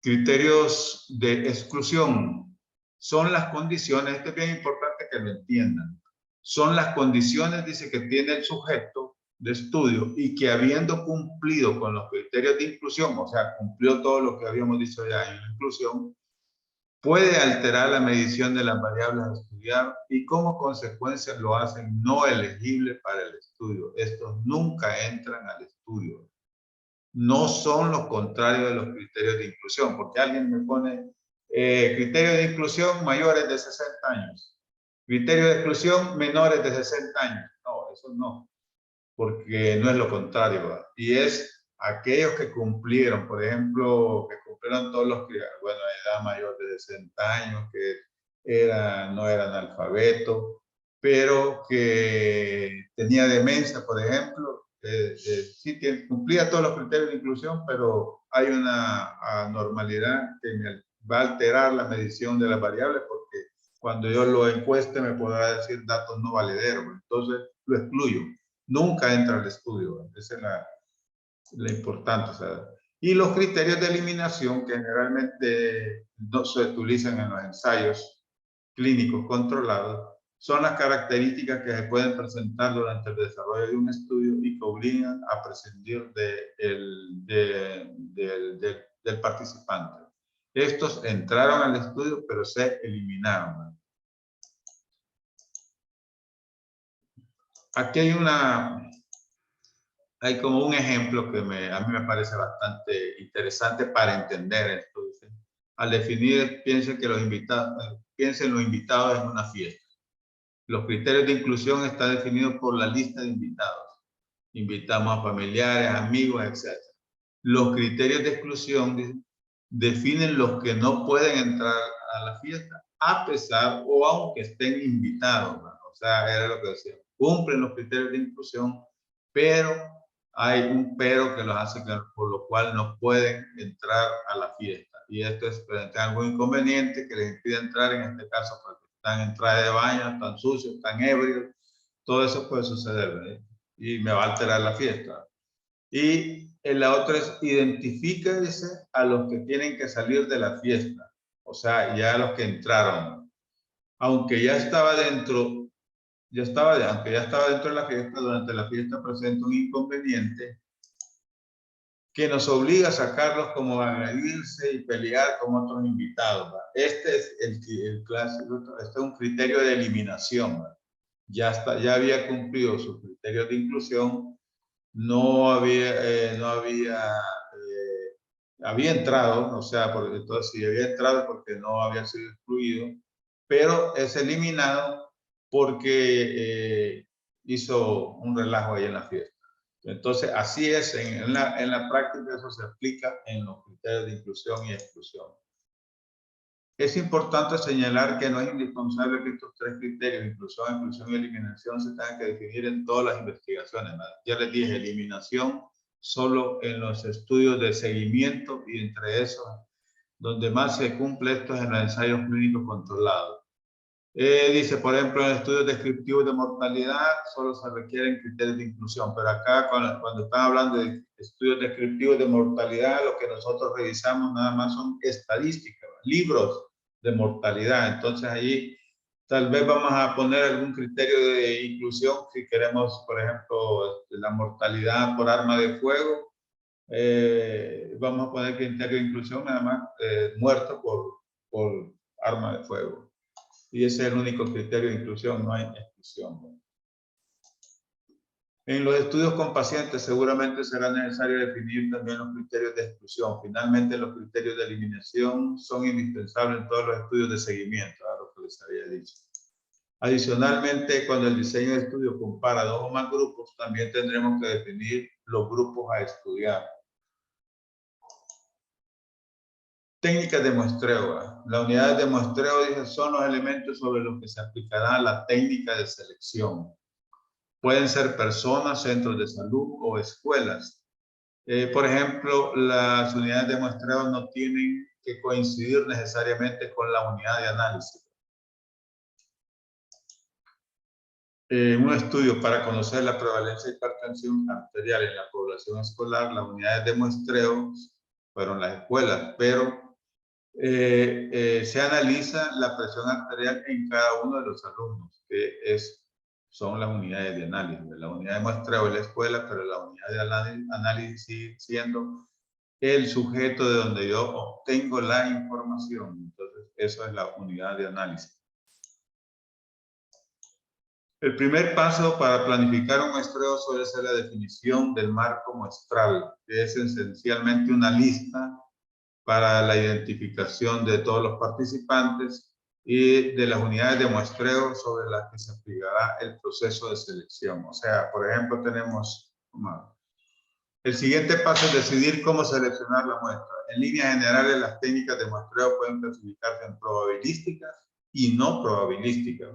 Criterios de exclusión son las condiciones, esto es bien importante que lo entiendan, son las condiciones, dice, que tiene el sujeto de estudio y que habiendo cumplido con los criterios de inclusión, o sea, cumplió todo lo que habíamos dicho ya en la inclusión, puede alterar la medición de las variables a estudiar y como consecuencia lo hacen no elegible para el estudio. Estos nunca entran al estudio. No son los contrarios de los criterios de inclusión, porque alguien me pone criterios de inclusión mayores de 60 años, criterios de exclusión menores de 60 años. No, eso no, porque no es lo contrario, ¿verdad? Y es aquellos que cumplieron, por ejemplo, que cumplieron todos los que, bueno, edad mayor de 60 años, que no eran analfabetos, pero que tenía demencia, por ejemplo, sí cumplía todos los criterios de inclusión, pero hay una anormalidad que me va a alterar la medición de las variables porque cuando yo lo encueste me podrá decir datos no valederos, entonces lo excluyo. Nunca entra al estudio, esa es la importante. O sea, y los criterios de eliminación que generalmente no se utilizan en los ensayos clínicos controlados son las características que se pueden presentar durante el desarrollo de un estudio y que obligan a prescindir del participante. Estos entraron al estudio, pero se eliminaron. Aquí hay como un ejemplo que a mí me parece bastante interesante para entender esto. ¿Sí? Al definir, piensen los invitados en una fiesta. Los criterios de inclusión están definidos por la lista de invitados. Invitamos a familiares, amigos, etc. Los criterios de exclusión definen los que no pueden entrar a la fiesta, a pesar o aunque estén invitados, ¿no? O sea, era lo que decía. Cumplen los criterios de inclusión, pero hay un pero que los hace, por lo cual no pueden entrar a la fiesta. Y esto es algo inconveniente que les impide entrar, en este caso, porque están en traje de baño, están sucios, están ebrios. Todo eso puede suceder, ¿verdad? Y me va a alterar la fiesta. Y la otra es identifíquese a los que tienen que salir de la fiesta. O sea, ya los que entraron. Aunque ya estaba dentro, aunque ya estaba dentro de la fiesta, durante la fiesta presenta un inconveniente que nos obliga a sacarlos como a agredirse y pelear con otros invitados. ¿Va? Este es el clásico, este es un criterio de eliminación. ¿Va? Ya había cumplido sus criterios de inclusión, no había había entrado, o sea, porque entonces si había entrado porque no había sido excluido, pero es eliminado porque hizo un relajo ahí en la fiesta. Entonces, así es, en la práctica eso se aplica en los criterios de inclusión y exclusión. Es importante señalar que no es indispensable que estos tres criterios, inclusión, exclusión y eliminación, se tengan que definir en todas las investigaciones, ¿verdad? Ya les dije, eliminación solo en los estudios de seguimiento y entre esos, donde más se cumple esto es en los ensayos clínicos controlados. Dice, por ejemplo, en estudios descriptivos de mortalidad solo se requieren criterios de inclusión, pero acá cuando están hablando de estudios descriptivos de mortalidad, lo que nosotros revisamos nada más son estadísticas, libros de mortalidad. Entonces ahí tal vez vamos a poner algún criterio de inclusión si queremos, por ejemplo, la mortalidad por arma de fuego. Vamos a poner criterio de inclusión nada más muerto por arma de fuego. Y ese es el único criterio de inclusión, no hay exclusión. En los estudios con pacientes seguramente será necesario definir también los criterios de exclusión. Finalmente, los criterios de eliminación son indispensables en todos los estudios de seguimiento, a lo que les había dicho. Adicionalmente, cuando el diseño de estudio compara dos o más grupos, también tendremos que definir los grupos a estudiar. Técnicas de muestreo. La unidad de muestreo, dice, son los elementos sobre los que se aplicará la técnica de selección. Pueden ser personas, centros de salud o escuelas. Por ejemplo, las unidades de muestreo no tienen que coincidir necesariamente con la unidad de análisis. Un estudio para conocer la prevalencia de hipertensión arterial en la población escolar, las unidades de muestreo fueron las escuelas, pero se analiza la presión arterial en cada uno de los alumnos, que son las unidades de análisis. La unidad de muestreo es la escuela, pero la unidad de análisis sigue siendo el sujeto de donde yo obtengo la información. Entonces, eso es la unidad de análisis. El primer paso para planificar un muestreo suele ser la definición del marco muestral, que es esencialmente una lista para la identificación de todos los participantes y de las unidades de muestreo sobre las que se aplicará el proceso de selección. O sea, por ejemplo, tenemos el siguiente paso es decidir cómo seleccionar la muestra. En líneas generales, las técnicas de muestreo pueden clasificarse en probabilísticas y no probabilísticas.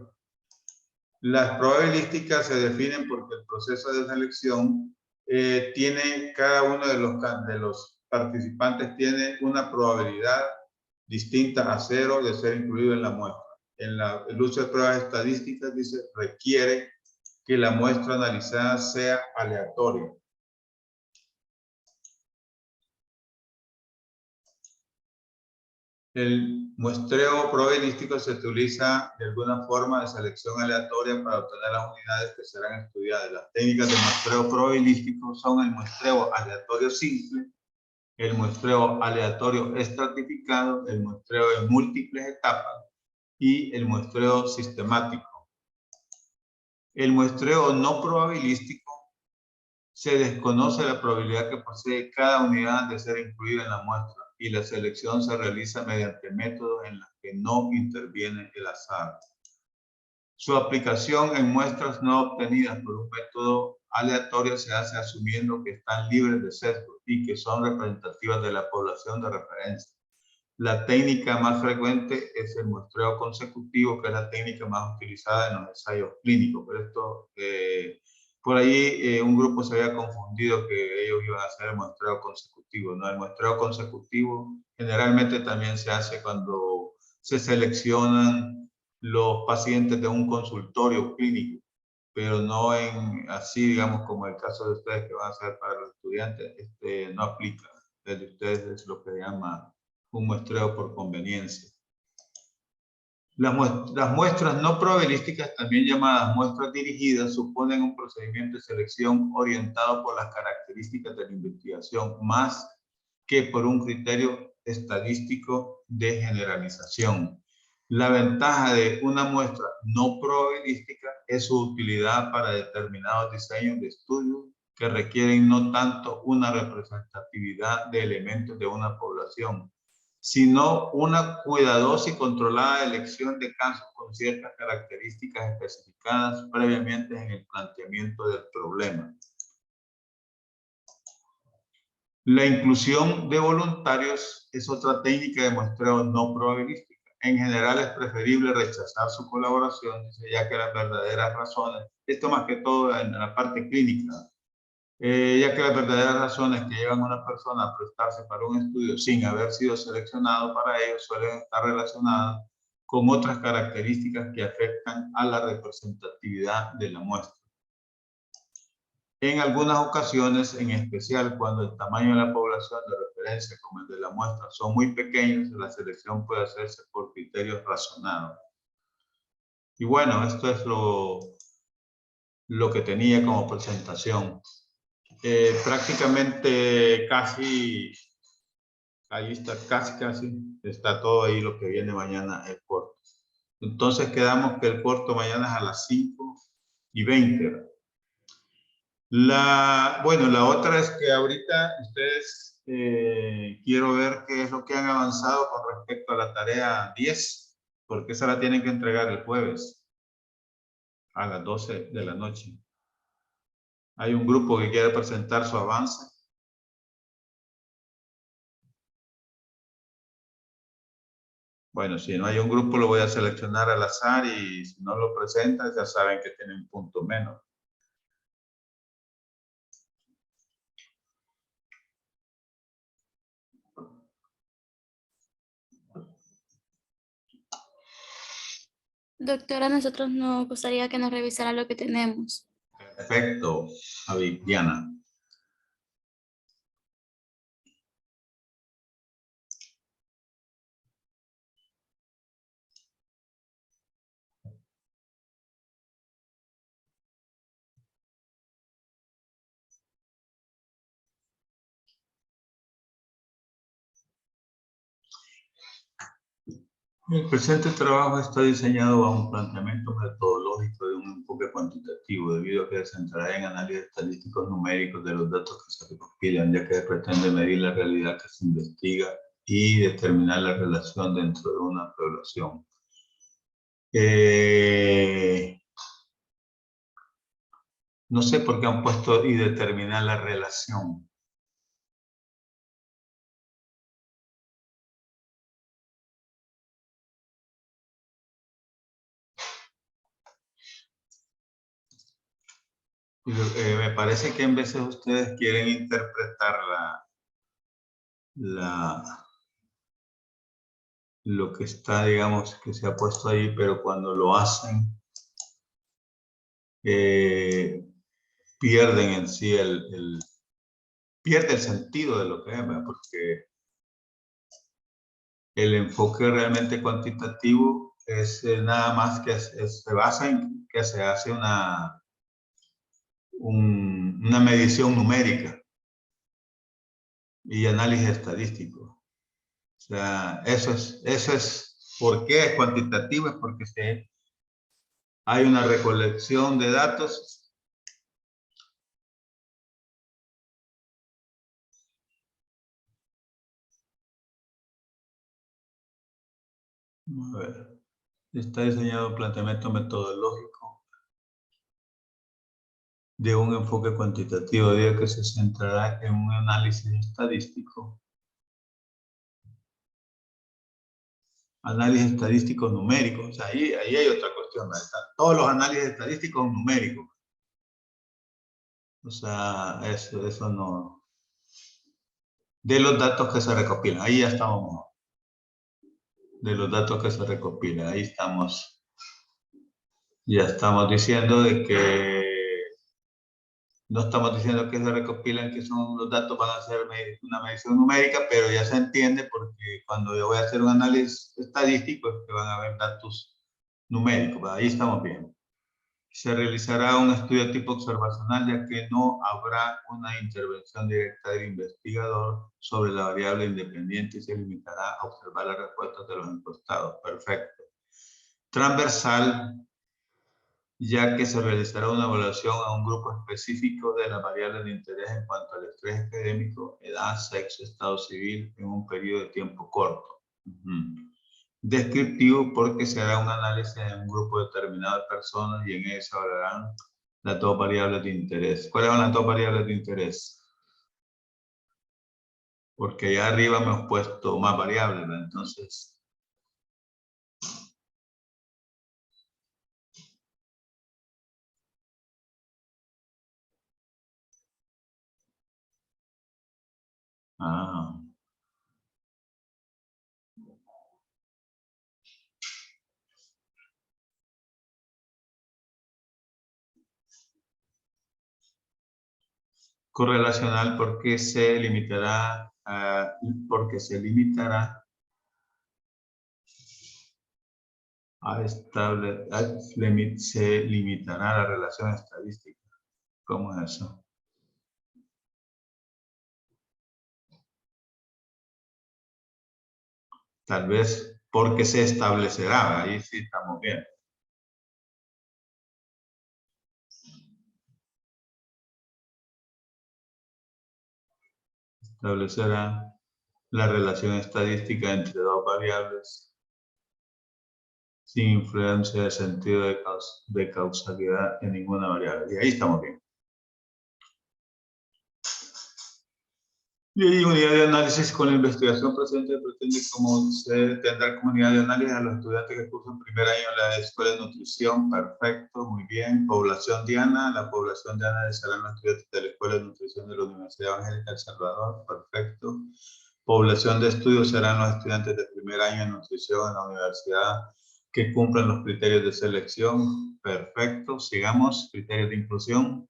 Las probabilísticas se definen porque el proceso de selección tiene, cada uno de los participantes tiene una probabilidad distinta a 0 de ser incluido en la muestra. El uso de pruebas estadísticas dice requiere que la muestra analizada sea aleatoria. El muestreo probabilístico se utiliza de alguna forma de selección aleatoria para obtener las unidades que serán estudiadas. Las técnicas de muestreo probabilístico son el muestreo aleatorio simple, el muestreo aleatorio estratificado, el muestreo en múltiples etapas y el muestreo sistemático. El muestreo no probabilístico se desconoce la probabilidad que posee cada unidad de ser incluida en la muestra y la selección se realiza mediante métodos en los que no interviene el azar. Su aplicación en muestras no obtenidas por un método aleatorio se hace asumiendo que están libres de sesgo y que son representativas de la población de referencia. La técnica más frecuente es el muestreo consecutivo, que es la técnica más utilizada en los ensayos clínicos. Pero esto, por ahí un grupo se había confundido que ellos iban a hacer el muestreo consecutivo. ¿No? El muestreo consecutivo generalmente también se hace cuando se seleccionan los pacientes de un consultorio clínico, pero no así, digamos, como el caso de ustedes que van a hacer para los estudiantes, no aplica. El de ustedes es lo que se llama un muestreo por conveniencia. Las muestras no probabilísticas, también llamadas muestras dirigidas, suponen un procedimiento de selección orientado por las características de la investigación más que por un criterio estadístico de generalización. La ventaja de una muestra no probabilística es su utilidad para determinados diseños de estudio que requieren no tanto una representatividad de elementos de una población, sino una cuidadosa y controlada elección de casos con ciertas características especificadas previamente en el planteamiento del problema. La inclusión de voluntarios es otra técnica de muestreo no probabilística. En general es preferible rechazar su colaboración, ya que las verdaderas razones, esto más que todo en la parte clínica, ya que las verdaderas razones que llevan a una persona a prestarse para un estudio sin haber sido seleccionado para ello suelen estar relacionadas con otras características que afectan a la representatividad de la muestra. En algunas ocasiones, en especial cuando el tamaño de la población de referencia como el de la muestra son muy pequeños, la selección puede hacerse por criterios razonados. Y bueno, esto es lo que tenía como presentación. Prácticamente casi, ahí está, casi, está todo ahí lo que viene mañana el corto. Entonces quedamos que el corto mañana es a las 5:20. Bueno, la otra es que ahorita ustedes quiero ver qué es lo que han avanzado con respecto a la tarea 10, porque esa la tienen que entregar el jueves a las 12 de la noche. Hay un grupo que quiere presentar su avance. Bueno, si no hay un grupo, lo voy a seleccionar al azar y si no lo presentan, ya saben que tienen un punto menos. Doctora, a nosotros nos gustaría que nos revisara lo que tenemos. Perfecto, Javi, Diana. El presente trabajo está diseñado bajo un planteamiento metodológico de un enfoque cuantitativo, debido a que se centrará en análisis estadísticos numéricos de los datos que se recopilan, ya que pretende medir la realidad que se investiga y determinar la relación dentro de una población. No sé por qué han puesto y determinar la relación. Me parece que en veces ustedes quieren interpretar lo que está, digamos, que se ha puesto ahí, pero cuando lo hacen, pierden en sí pierde el sentido de lo que es, ¿verdad? Porque el enfoque realmente cuantitativo es nada más que se basa en que se hace una medición numérica y análisis estadístico. O sea, eso es ¿por qué es cuantitativo? Es porque hay una recolección de datos. A ver, está diseñado un planteamiento metodológico de un enfoque cuantitativo, que se centrará en un análisis estadístico. Análisis estadístico numérico, o sea, ahí hay otra cuestión, ¿verdad? Todos los análisis estadísticos numéricos. O sea, eso no. De los datos que se recopilan, ahí ya estamos. De los datos que se recopilan, ahí estamos. Ya estamos diciendo de que no estamos diciendo que se recopilan, que son los datos van a ser una medición numérica, pero ya se entiende porque cuando yo voy a hacer un análisis estadístico es que van a haber datos numéricos. Ahí estamos bien. Se realizará un estudio tipo observacional, ya que no habrá una intervención directa del investigador sobre la variable independiente y se limitará a observar las respuestas de los encuestados. Perfecto. Transversal. ya que se realizará una evaluación a un grupo específico de las variables de interés en cuanto al estrés académico, edad, sexo, estado civil, en un periodo de tiempo corto. Descriptivo, porque se hará un análisis en un grupo determinado de personas y en ello se evaluarán las dos variables de interés. ¿Cuáles son las dos variables de interés? Porque allá arriba me he puesto más variables, ¿verdad? Entonces, correlacional, porque se limitará a se limitará la relación estadística. ¿Cómo es eso? Tal vez porque se establecerá, ahí sí estamos bien. Establecerá la relación estadística entre dos variables sin influencia de sentido de causalidad en ninguna variable. Y ahí estamos bien. Y ahí unidad de análisis con la investigación presente pretende como se tendrá como unidad de análisis a los estudiantes que cursan primer año en la escuela de nutrición. Perfecto, muy bien. Población diana, la población diana serán los estudiantes de la escuela de nutrición de la Universidad Evangélica de El Salvador. Perfecto. Población de estudio serán los estudiantes de primer año en nutrición en la universidad que cumplan los criterios de selección. Perfecto. Sigamos. Criterios de inclusión.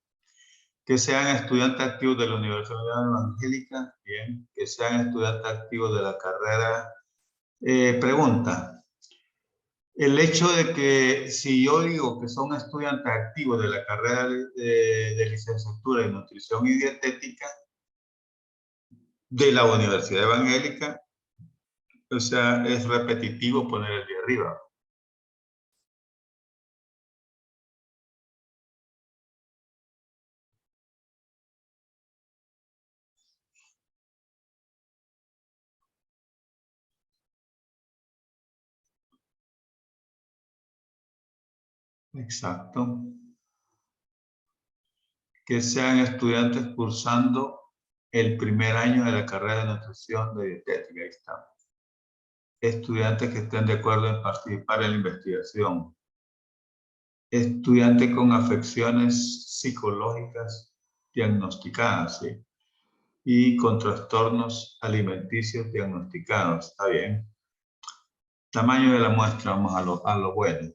Que sean estudiantes activos de la Universidad Evangélica, bien, que sean estudiantes activos de la carrera. Pregunta, el hecho de que si yo digo que son estudiantes activos de la carrera de licenciatura en nutrición y dietética de la Universidad Evangélica, o sea, es repetitivo poner el de arriba. Exacto. Que sean estudiantes cursando el primer año de la carrera de nutrición de dietética. Ahí está. Estudiantes que estén de acuerdo en participar en la investigación. Estudiantes con afecciones psicológicas diagnosticadas, ¿sí? Y con trastornos alimenticios diagnosticados. Está bien. Tamaño de la muestra, vamos a lo bueno.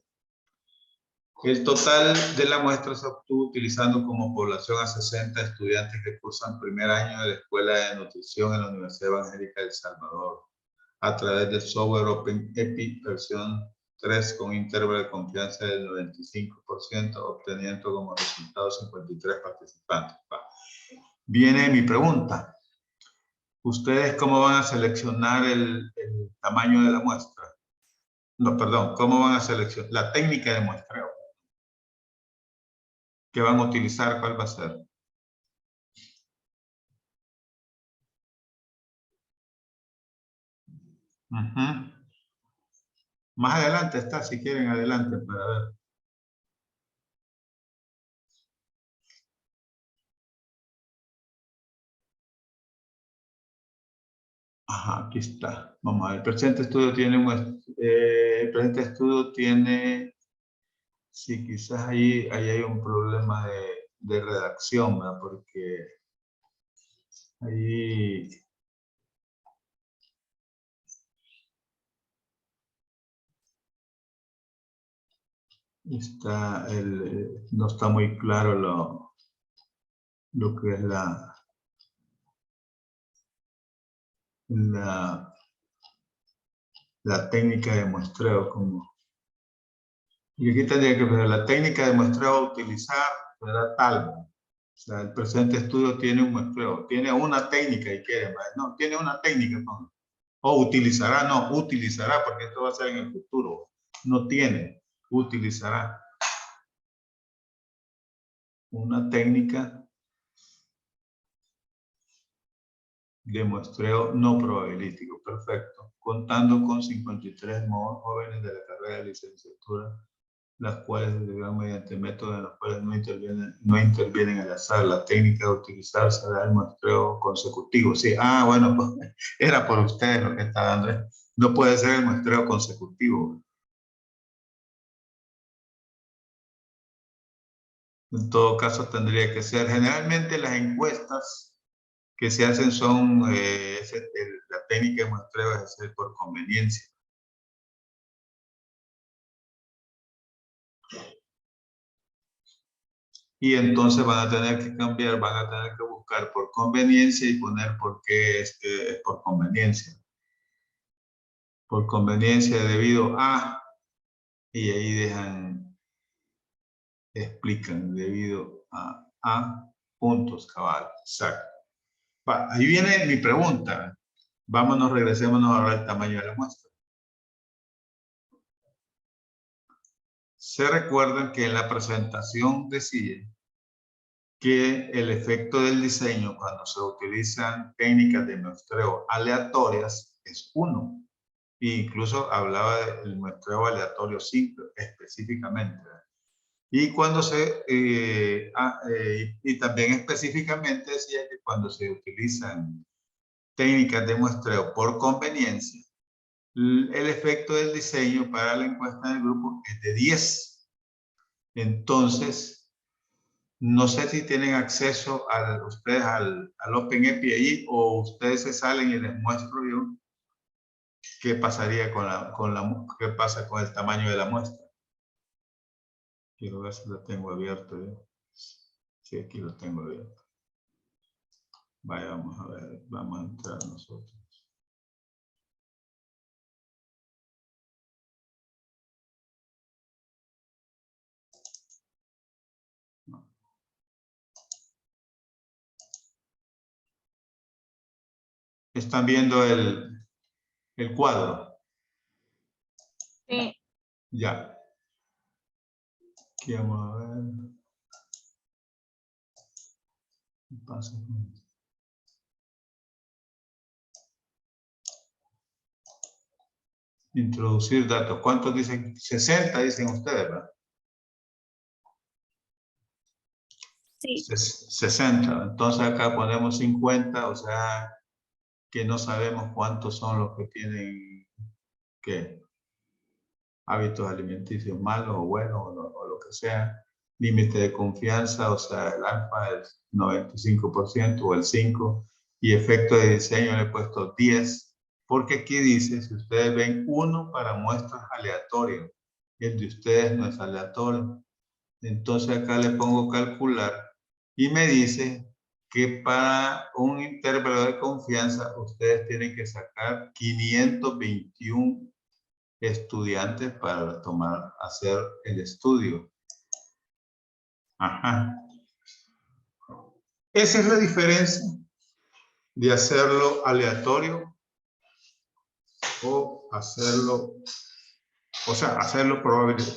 El total de la muestra se obtuvo utilizando como población a 60 estudiantes que cursan primer año de la Escuela de Nutrición en la Universidad Evangélica de El Salvador, a través del software OpenEpi versión 3 con intervalo de confianza del 95%, obteniendo como resultado 53 participantes. Viene mi pregunta. ¿Ustedes cómo van a seleccionar el tamaño de la muestra? No, perdón, ¿cómo van a seleccionar la técnica de muestreo? ¿Qué van a utilizar? ¿Cuál va a ser? Más adelante está, si quieren, adelante para ver. Ajá, aquí está. Vamos a ver. El presente estudio tiene, sí, quizás ahí hay un problema de redacción, ¿verdad? Porque ahí está no está muy claro lo que es la técnica de muestreo. Y aquí tendría que ver la técnica de muestreo a utilizar, será tal. O sea, el presente estudio tiene un muestreo, tiene una técnica y quiere, no, tiene una técnica, no. O utilizará, no, utilizará, porque esto va a ser en el futuro. No tiene, utilizará. una técnica de muestreo no probabilístico. Perfecto. Contando con 53 jóvenes de la carrera de licenciatura, las cuales se derivan mediante métodos en los cuales no intervienen al azar. La técnica de utilizar será el muestreo consecutivo. Sí, bueno, pues era por ustedes lo que está dando. No puede ser el muestreo consecutivo. En todo caso tendría que ser. Generalmente las encuestas que se hacen son, la técnica de muestreo es hacer por conveniencia. Y entonces van a tener que cambiar, van a tener que buscar por conveniencia y poner por qué es por conveniencia. Por conveniencia debido a, y ahí explican debido a puntos cabal. Exacto. Ahí viene mi pregunta. Regresémonos ahora al tamaño de la muestra. Se recuerdan que en la presentación decía que el efecto del diseño cuando se utilizan técnicas de muestreo aleatorias es 1. E incluso hablaba del muestreo aleatorio simple específicamente. Y cuando y también específicamente decía que cuando se utilizan técnicas de muestreo por conveniencia, el efecto del diseño para la encuesta del grupo es de 10. Entonces, no sé si tienen acceso ustedes al OpenEPI ahí, o ustedes se salen y les muestro yo qué pasaría qué pasa con el tamaño de la muestra. Quiero ver si lo tengo abierto yo. Sí, aquí lo tengo abierto. Vaya, vamos a ver, vamos a entrar nosotros. No. ¿Están viendo el cuadro? Sí. Ya. Aquí vamos a ver. ¿Qué pasa con esto? Introducir datos. ¿Cuántos dicen? 60 dicen ustedes, ¿verdad? Sí. 60. Entonces acá ponemos 50, o sea que no sabemos cuántos son los que tienen hábitos alimenticios malos o buenos o lo que sea. Límite de confianza, o sea, el alfa es 95% o el 5%. Y efecto de diseño le he puesto 10, porque aquí dice, si ustedes ven, 1 para muestras aleatorias. El de ustedes no es aleatorio. Entonces acá le pongo calcular y me dice que para un intervalo de confianza ustedes tienen que sacar 521 estudiantes para hacer el estudio. Ajá. Esa es la diferencia de hacerlo aleatorio o hacerlo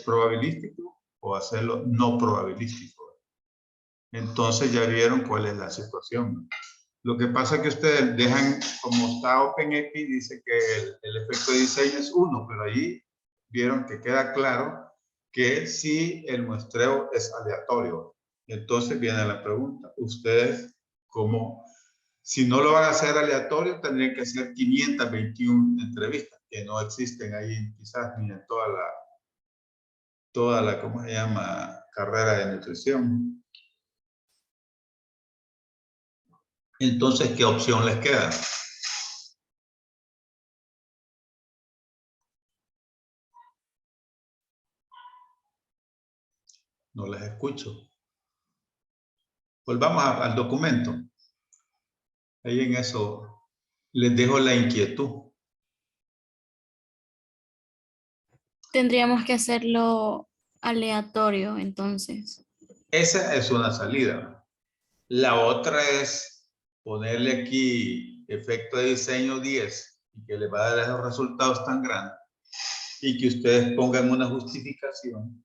probabilístico o hacerlo no probabilístico. Entonces ya vieron cuál es la situación. Lo que pasa es que ustedes dejan, como está OpenEPI, dice que el efecto de diseño es 1, pero allí vieron que queda claro que si el muestreo es aleatorio. Entonces viene la pregunta, ustedes, si no lo van a hacer aleatorio, tendrían que hacer 521 entrevistas, que no existen ahí quizás ni en toda la, ¿cómo se llama?, carrera de nutrición. Entonces, ¿qué opción les queda? No les escucho. Volvamos al documento. Ahí en eso les dejo la inquietud. Tendríamos que hacerlo aleatorio, entonces. Esa es una salida. La otra es ponerle aquí efecto de diseño 10 y que le va a dar esos resultados tan grandes y que ustedes pongan una justificación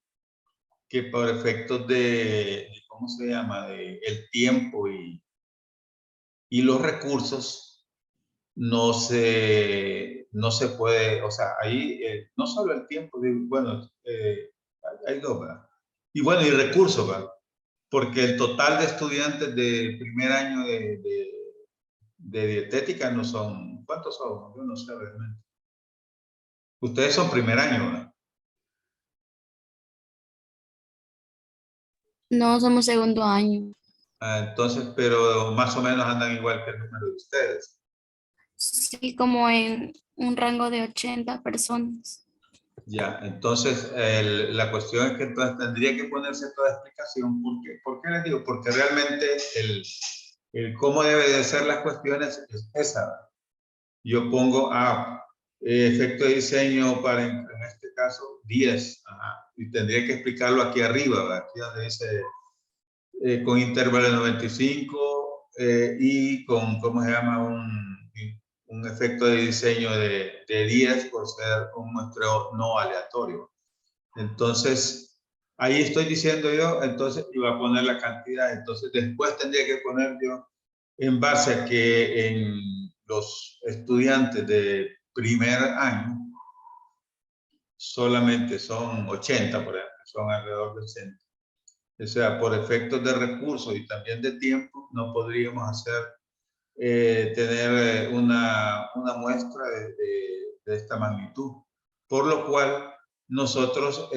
que por efectos de ¿cómo se llama? De el tiempo y los recursos, no se puede, o sea, ahí no solo el tiempo, bueno, hay dos, ¿verdad? Y bueno, y recursos, ¿verdad? Porque el total de estudiantes de primer año de dietética no son, ¿cuántos son? Yo no sé realmente. Ustedes son primer año, ¿verdad? No somos segundo año. Entonces, pero más o menos andan igual que el número de ustedes. Sí, como en un rango de 80 personas. Ya, entonces la cuestión es que entonces tendría que ponerse toda explicación. ¿Por qué les digo? Porque realmente el cómo debe de ser las cuestiones es esa. Yo pongo efecto de diseño para, en este caso, 10. Ajá, y tendría que explicarlo aquí arriba, ¿verdad? Aquí donde dice con intervalo de 95 y con, ¿cómo se llama? Un efecto de diseño de 10 por ser un muestreo no aleatorio. Entonces, ahí estoy diciendo yo, entonces iba a poner la cantidad, entonces después tendría que poner yo, en base a que en los estudiantes de primer año solamente son 80, por ejemplo, son alrededor de 80. O sea, por efectos de recursos y también de tiempo, no podríamos tener una muestra de esta magnitud. Por lo cual, nosotros,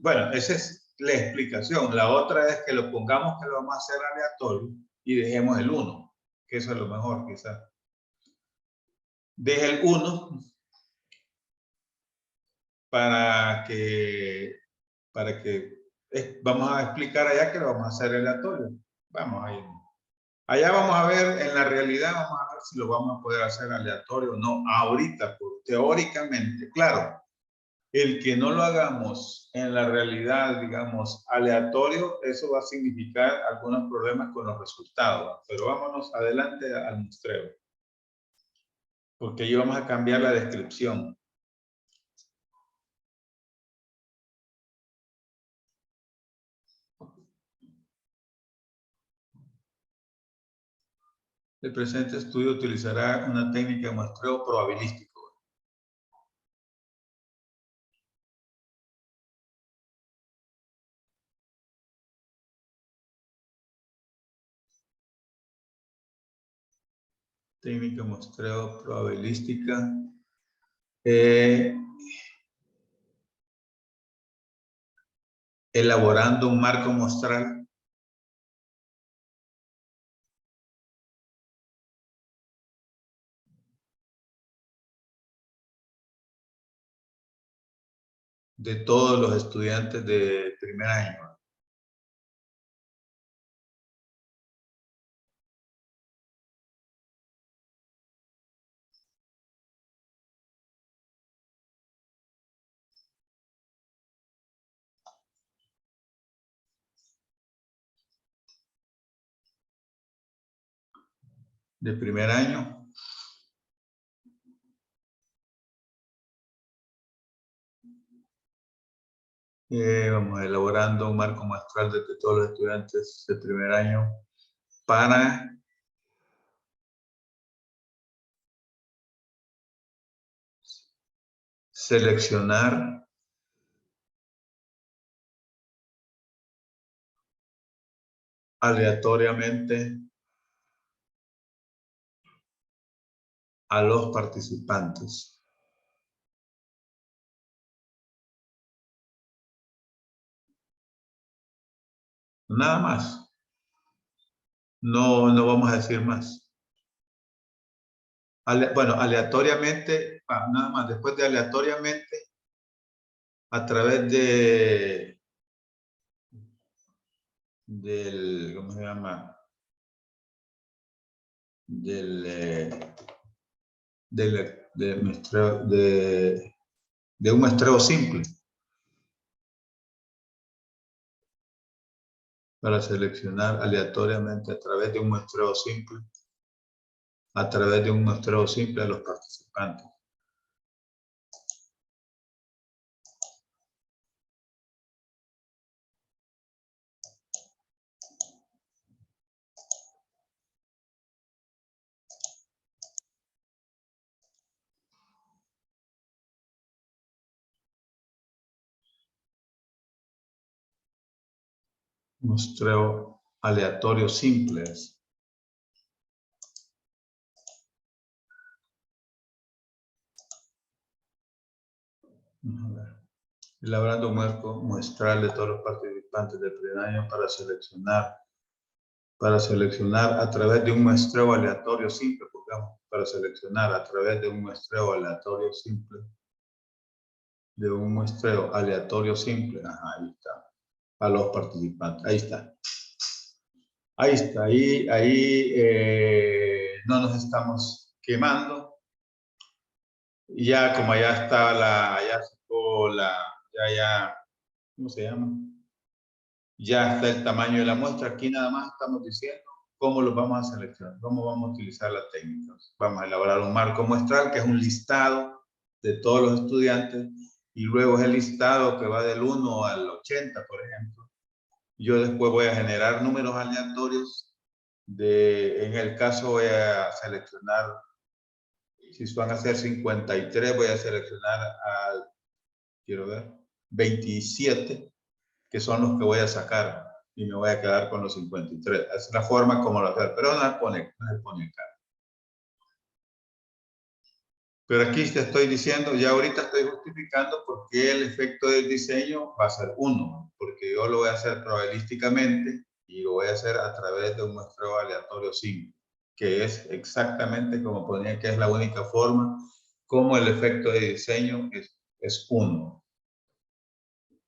bueno, esa es la explicación. La otra es que lo pongamos que lo vamos a hacer aleatorio y dejemos el 1, que eso es lo mejor quizás. Deje el 1 para que vamos a explicar allá que lo vamos a hacer aleatorio. Vamos a ir. Allá vamos a ver, en la realidad vamos a ver si lo vamos a poder hacer aleatorio o no. Ahorita, teóricamente, claro, el que no lo hagamos en la realidad, digamos, aleatorio, eso va a significar algunos problemas con los resultados. Pero vámonos adelante al muestreo. Porque ahí vamos a cambiar la descripción. El presente estudio utilizará una técnica de muestreo probabilístico. Técnica de muestreo probabilística. Elaborando un marco muestral de todos los estudiantes de primer año. De primer año. Vamos elaborando un marco muestral de todos los estudiantes de primer año para seleccionar aleatoriamente a los participantes. Nada más. No vamos a decir más. Bueno, aleatoriamente, nada más. Después de aleatoriamente, a través del, ¿cómo se llama? De un muestreo simple para seleccionar aleatoriamente a través de un muestreo simple a los participantes. Muestreo aleatorio simples. Vamos a ver. Elaborando un marco muestral de todos los participantes del primer año para seleccionar a través de un muestreo aleatorio simple, pongamos, para seleccionar a través de un muestreo aleatorio simple. De un muestreo aleatorio simple. Ajá, ahí está. A los participantes. Ahí está. Ahí está. Ahí no nos estamos quemando. Ya como ya está ¿cómo se llama? Ya está el tamaño de la muestra. Aquí nada más estamos diciendo cómo los vamos a seleccionar, cómo vamos a utilizar las técnicas. Vamos a elaborar un marco muestral, que es un listado de todos los estudiantes, y luego es el listado que va del 1 al 80, por ejemplo. Yo después voy a generar números aleatorios. En el caso voy a seleccionar, si van a ser 53, voy a seleccionar quiero ver, 27, que son los que voy a sacar, y me voy a quedar con los 53. Es la forma como lo hacer, pero no se pone acá. Pero aquí te estoy diciendo, ya ahorita estoy justificando por qué el efecto del diseño va a ser 1, porque yo lo voy a hacer probabilísticamente y lo voy a hacer a través de un muestreo aleatorio simple, que es exactamente como ponía que es la única forma como el efecto de diseño es 1.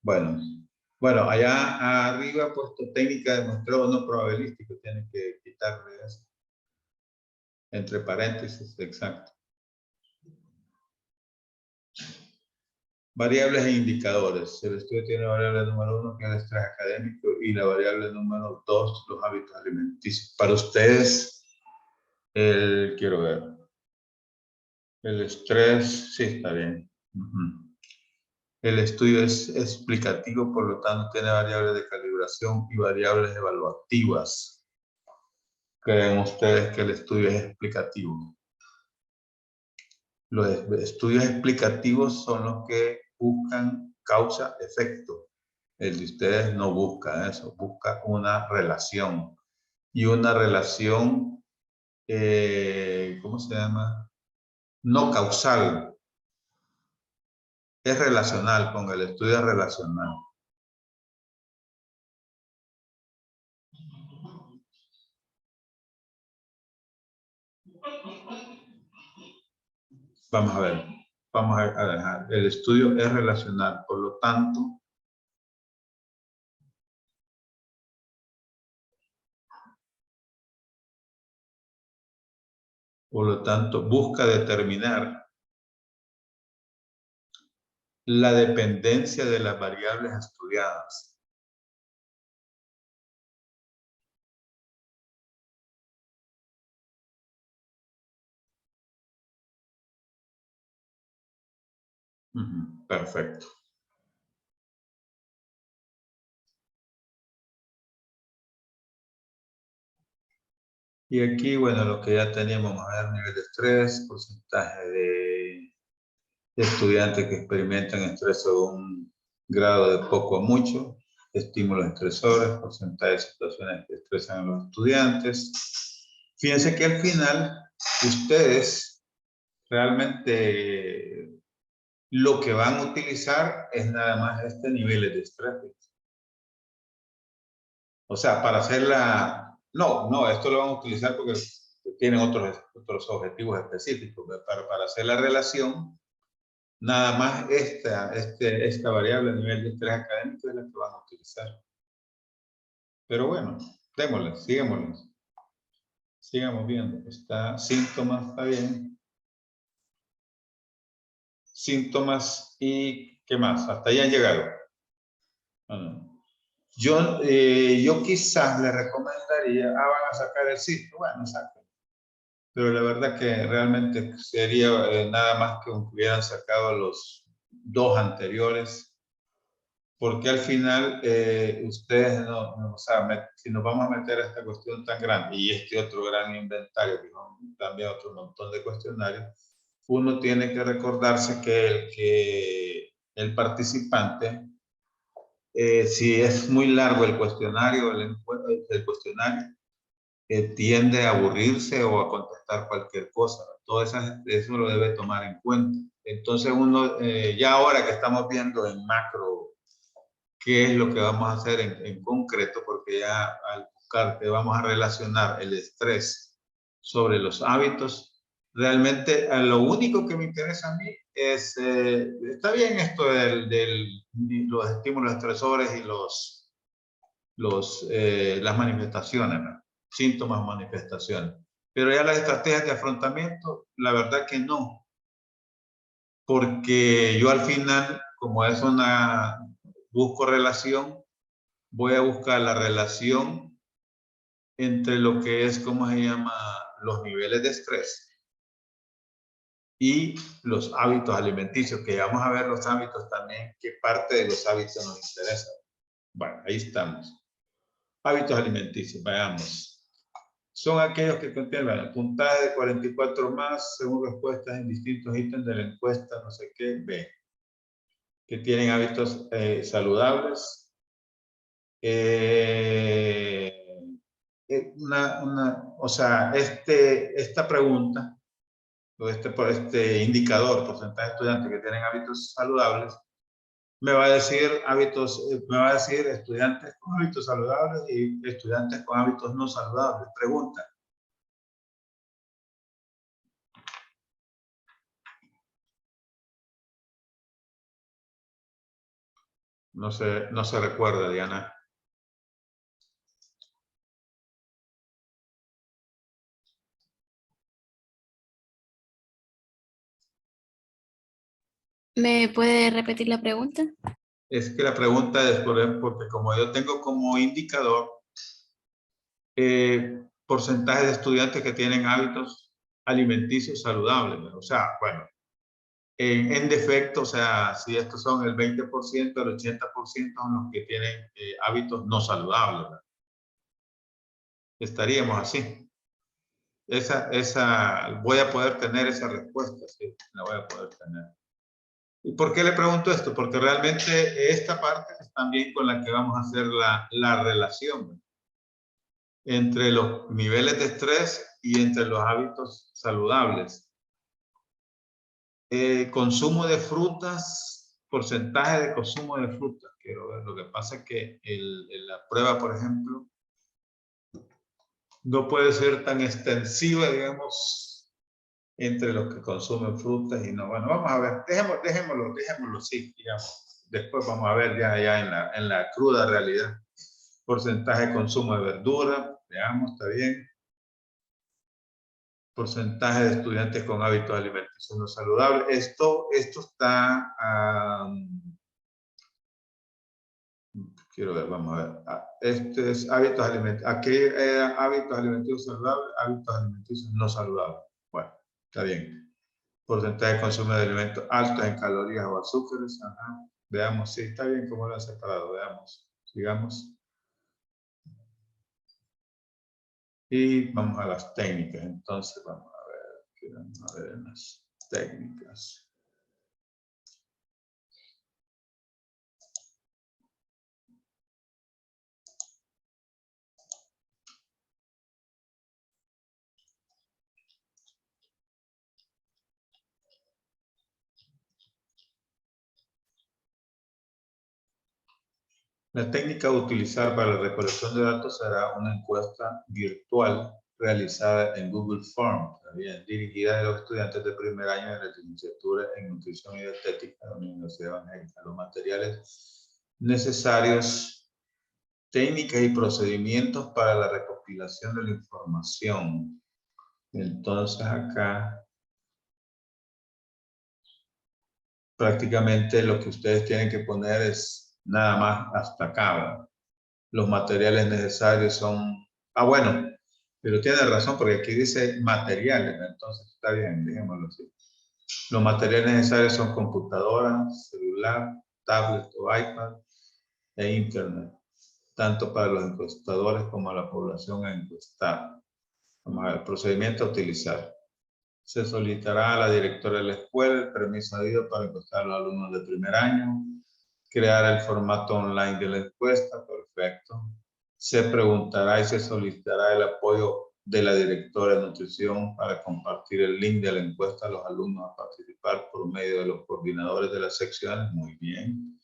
Bueno, allá arriba he puesto técnica de muestreo no probabilístico, tienen que quitarle eso. Entre paréntesis, exacto. Variables e indicadores. El estudio tiene variable número 1, que es el estrés académico, y la variable número 2, los hábitos alimenticios. Para ustedes, quiero ver. El estrés, sí, está bien. El estudio es explicativo, por lo tanto, tiene variables de calibración y variables evaluativas. ¿Creen ustedes que el estudio es explicativo? Los estudios explicativos son los que buscan causa-efecto. El de ustedes no busca eso, busca una relación. Y una relación, ¿cómo se llama? No causal. Es relacional, con el estudio relacional. Vamos a ver, vamos a dejar. El estudio es relacional, por lo tanto, busca determinar la dependencia de las variables estudiadas. Perfecto. Y aquí, bueno, lo que ya teníamos, vamos a ver, nivel de estrés, porcentaje de estudiantes que experimentan estrés a un grado de poco a mucho, estímulos estresores, porcentaje de situaciones que estresan a los estudiantes. Fíjense que al final, ustedes realmente lo que van a utilizar es nada más este nivel de estrés. O sea, para hacer no, esto lo vamos a utilizar porque tienen otros objetivos específicos. Para hacer la relación, nada más esta variable a nivel de estrés académico es la que van a utilizar. Pero bueno, démosle, sigamos viendo. Síntomas, está bien. Síntomas y ¿qué más? Hasta ahí han llegado. Yo quizás le recomendaría, van a sacar el sitio, bueno, saquen. Pero la verdad que realmente sería nada más que hubieran sacado los 2 anteriores, porque al final ustedes o sea, si nos vamos a meter a esta cuestión tan grande y este otro gran inventario, que son también otro montón de cuestionarios, uno tiene que recordarse que el participante si es muy largo el cuestionario, el cuestionario, tiende a aburrirse o a contestar cualquier cosa. Todo eso lo debe tomar en cuenta. Entonces uno, ya ahora que estamos viendo en macro qué es lo que vamos a hacer en concreto, porque ya al buscar que vamos a relacionar el estrés sobre los hábitos, realmente lo único que me interesa a mí es, está bien esto de los estímulos estresores y las manifestaciones, ¿no? Síntomas, manifestaciones. Pero ya las estrategias de afrontamiento, la verdad que no. Porque yo al final, como es busco relación, voy a buscar la relación entre lo que es, ¿cómo se llama? Los niveles de estrés y los hábitos alimenticios, que vamos a ver los hábitos también, qué parte de los hábitos nos interesa. Bueno, ahí estamos. Hábitos alimenticios, veamos. Son aquellos que contienen puntaje de 44 más según respuestas en distintos ítems de la encuesta, no sé qué, B. Que tienen hábitos saludables. O sea, esta pregunta, o por este indicador, porcentaje de estudiantes que tienen hábitos saludables, me va a decir estudiantes con hábitos saludables y estudiantes con hábitos no saludables. Pregunta. No se recuerda, Diana. ¿Me puede repetir la pregunta? Es que la pregunta es porque como yo tengo como indicador porcentaje de estudiantes que tienen hábitos alimenticios saludables. O sea, bueno, en defecto, o sea, si estos son el 20%, el 80% son los que tienen hábitos no saludables, ¿verdad? Estaríamos así. Voy a poder tener esa respuesta, sí, la voy a poder tener. ¿Y por qué le pregunto esto? Porque realmente esta parte es también con la que vamos a hacer la relación entre los niveles de estrés y entre los hábitos saludables. Consumo de frutas, porcentaje de consumo de frutas. Quiero ver, lo que pasa es que la prueba, por ejemplo, no puede ser tan extensiva, digamos, entre los que consumen frutas y no. Bueno, vamos a ver, dejémoslo así, digamos. Después vamos a ver ya en la cruda realidad. Porcentaje de consumo de verdura, veamos, está bien. Porcentaje de estudiantes con hábitos alimenticios no saludables. Esto está... quiero ver, vamos a ver. Este es hábitos alimenticios. Aquí hábitos alimenticios saludables, hábitos alimenticios no saludables. Bueno, está bien. Porcentaje de consumo de alimentos altos en calorías o azúcares. Ajá. Veamos, sí, está bien cómo lo han separado. Veamos. Sigamos. Y vamos a las técnicas. Entonces, vamos a ver en las técnicas. La técnica a utilizar para la recolección de datos será una encuesta virtual realizada en Google Forms, dirigida a los estudiantes de primer año de la licenciatura en Nutrición y Dietética de la Universidad Evangélica. Los materiales necesarios, técnicas y procedimientos para la recopilación de la información. Entonces acá prácticamente lo que ustedes tienen que poner es nada más hasta acá, ¿verdad? Los materiales necesarios son... bueno, pero tiene razón porque aquí dice materiales, ¿no? Entonces está bien, dejémoslo así. Los materiales necesarios son computadora, celular, tablet o iPad e internet, tanto para los encuestadores como la población encuestada. Vamos a ver, procedimiento a utilizar. Se solicitará a la directora de la escuela el permiso debido para encuestar a los alumnos de primer año. Crear el formato online de la encuesta, perfecto. Se preguntará y se solicitará el apoyo de la directora de nutrición para compartir el link de la encuesta a los alumnos a participar por medio de los coordinadores de las secciones. Muy bien.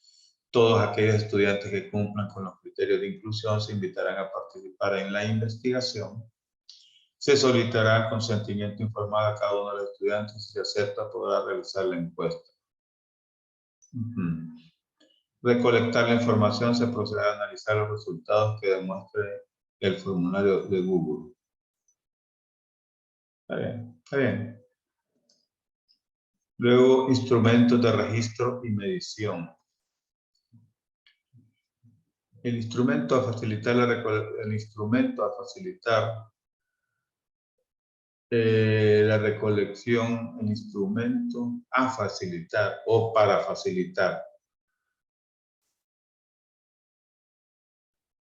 Todos aquellos estudiantes que cumplan con los criterios de inclusión se invitarán a participar en la investigación. Se solicitará el consentimiento informado a cada uno de los estudiantes y si se acepta podrá realizar la encuesta. Recolectar la información, se procederá a analizar los resultados que demuestre el formulario de Google. Está bien, está bien. Luego, instrumentos de registro y medición. El instrumento a facilitar la recolección, el instrumento a facilitar o para facilitar.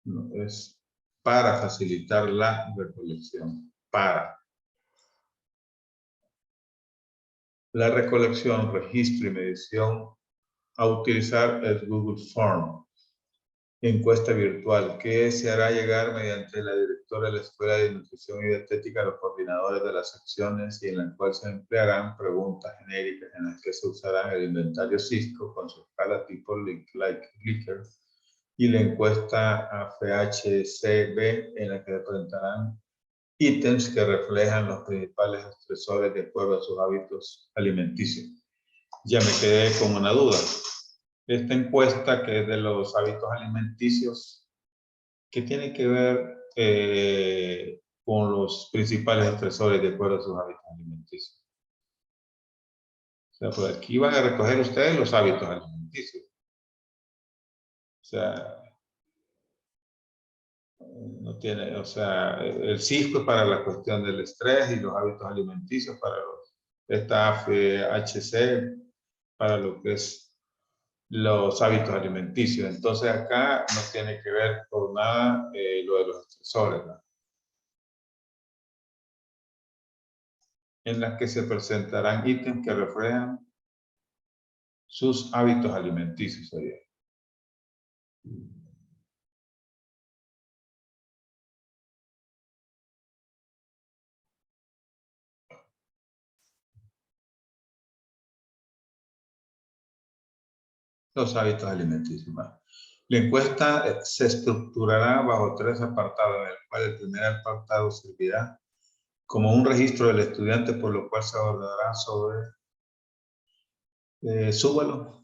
No, es para facilitar la recolección. Para. La recolección, registro y medición a utilizar el Google Form. Encuesta virtual que se hará llegar mediante la directora de la Escuela de Nutrición y Dietética a los coordinadores de las secciones y en la cual se emplearán preguntas genéricas en las que se usará el inventario Cisco con su escala tipo Likert y la encuesta AFHCB en la que presentarán ítems que reflejan los principales estresores de acuerdo a sus hábitos alimenticios. Ya me quedé con una duda. Esta encuesta que es de los hábitos alimenticios, ¿qué tiene que ver con los principales estresores de acuerdo a sus hábitos alimenticios? O sea, por aquí van a recoger ustedes los hábitos alimenticios. O sea, no tiene, o sea, el Cisco es para la cuestión del estrés y los hábitos alimenticios para esta AFHC para lo que es los hábitos alimenticios. Entonces acá no tiene que ver con nada lo de los estresores, ¿no? En las que se presentarán ítems que reflejan sus hábitos alimenticios. Los hábitos alimenticios. ¿No? La encuesta se estructurará bajo 3 apartados, en el cual el primer apartado servirá como un registro del estudiante, por lo cual se abordará sobre súbalo.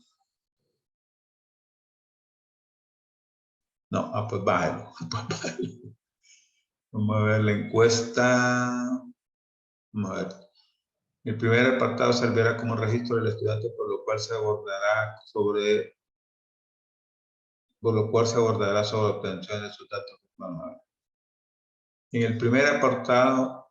No, pues bájalo. Vamos a ver la encuesta. Vamos a ver. El primer apartado servirá como registro del estudiante, por lo cual se abordará sobre obtención de sus datos. Vamos a ver. En el primer apartado,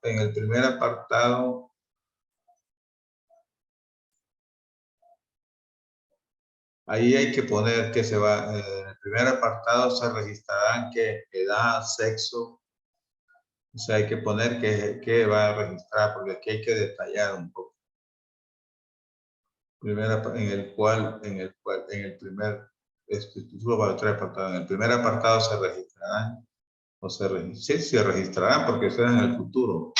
ahí hay que poner que se va, en el primer apartado se registrarán que edad, sexo, o sea, hay que poner que va a registrar, porque aquí hay que detallar un poco. En el primer, solo para 3 apartados. En el primer apartado se registrarán, sí, se registrarán porque será en el futuro.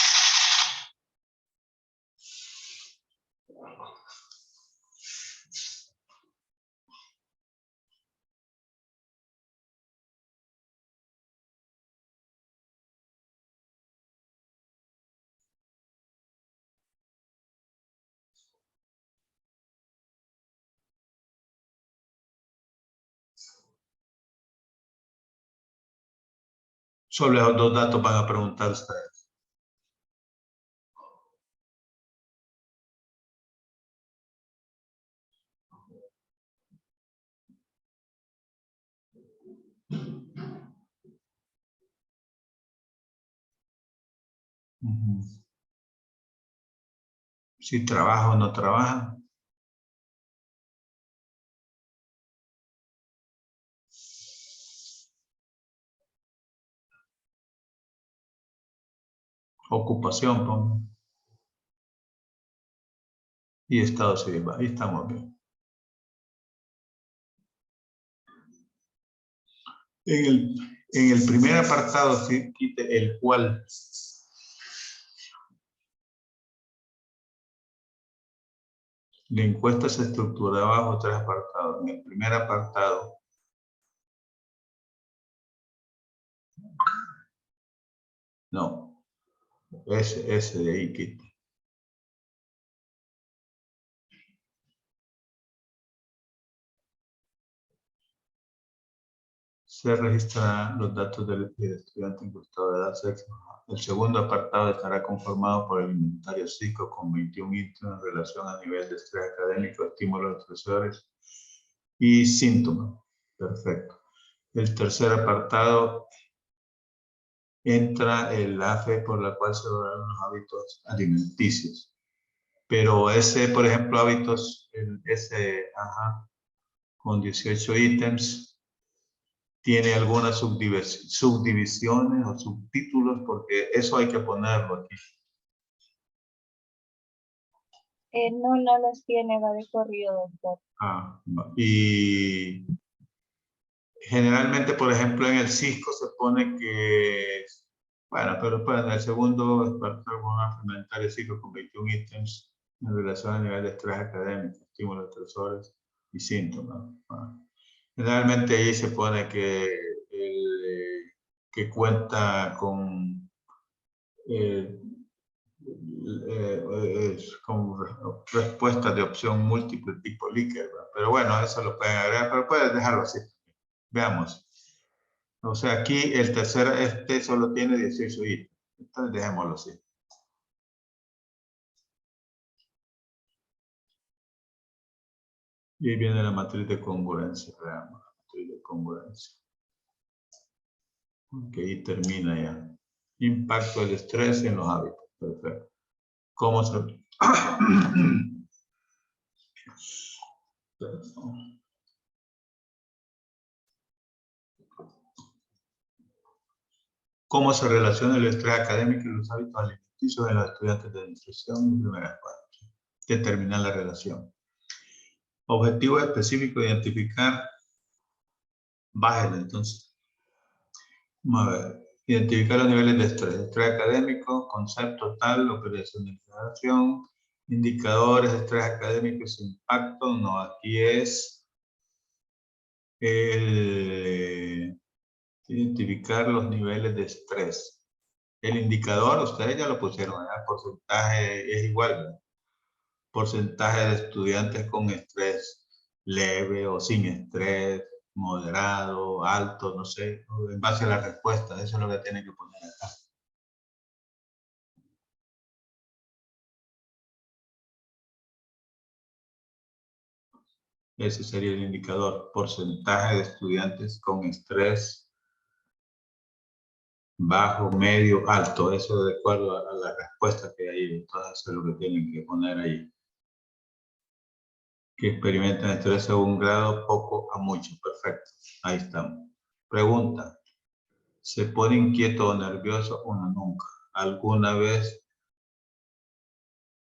Sobre los 2 datos van a preguntar ustedes. Si trabaja o no trabaja. Ocupación, pongo. Y estado civil. Ahí estamos bien. En el primer apartado, sí, quite el cual. La encuesta se estructura bajo 3 apartados. En el primer apartado, no, ese de ahí quita. Se registrarán los datos del estudiante encuestado de edad, sexo. El segundo apartado estará conformado por el inventario psico con 21 ítems en relación a nivel de estrés académico, estímulos estresores y síntomas. Perfecto. El tercer apartado entra el AFE por la cual se evaluarán los hábitos alimenticios. Pero ese, por ejemplo, hábitos, con 18 ítems, tiene algunas subdivisiones o subtítulos, porque eso hay que ponerlo aquí. No los tiene, va de corrido, doctor. Y generalmente, por ejemplo, en el Cisco se pone que, bueno, pero pues en el segundo implementar Cisco con 21 ítems en relación al nivel de estrés académico, estímulos estresores y síntomas. Generalmente ahí se pone que cuenta con respuestas de opción múltiple tipo Likert, ¿verdad? Pero bueno, eso lo pueden agregar, pero pueden dejarlo así. Veamos. O sea, aquí el tercer, solo tiene 18 ítems. Entonces dejémoslo así. Y ahí viene la matriz de congruencia. Veamos la matriz de congruencia. Ok, y termina ya. Impacto del estrés en los hábitos. Perfecto. ¿Cómo se... ¿Cómo se relaciona el estrés académico y los hábitos alimenticios en los estudiantes de nutrición en primera parte? Determinar la relación. Objetivo específico, identificar. Bájale entonces. Vamos a ver. Identificar los niveles de estrés. Estrés académico, concepto tal, operacionalización, indicadores de estrés académico y su impacto. No, aquí es identificar los niveles de estrés. El indicador, ustedes ya lo pusieron, ¿verdad? Porcentaje es igual, ¿verdad? Porcentaje de estudiantes con estrés leve o sin estrés, moderado, alto, no sé, en base a la respuesta, eso es lo que tienen que poner acá. Ese sería el indicador, porcentaje de estudiantes con estrés bajo, medio, alto, eso de acuerdo a la respuesta que hay, entonces eso es lo que tienen que poner ahí. Que experimentan estrés a un grado, poco a mucho, perfecto, ahí estamos. Pregunta, ¿se pone inquieto o nervioso? Uno, nunca. ¿Alguna vez?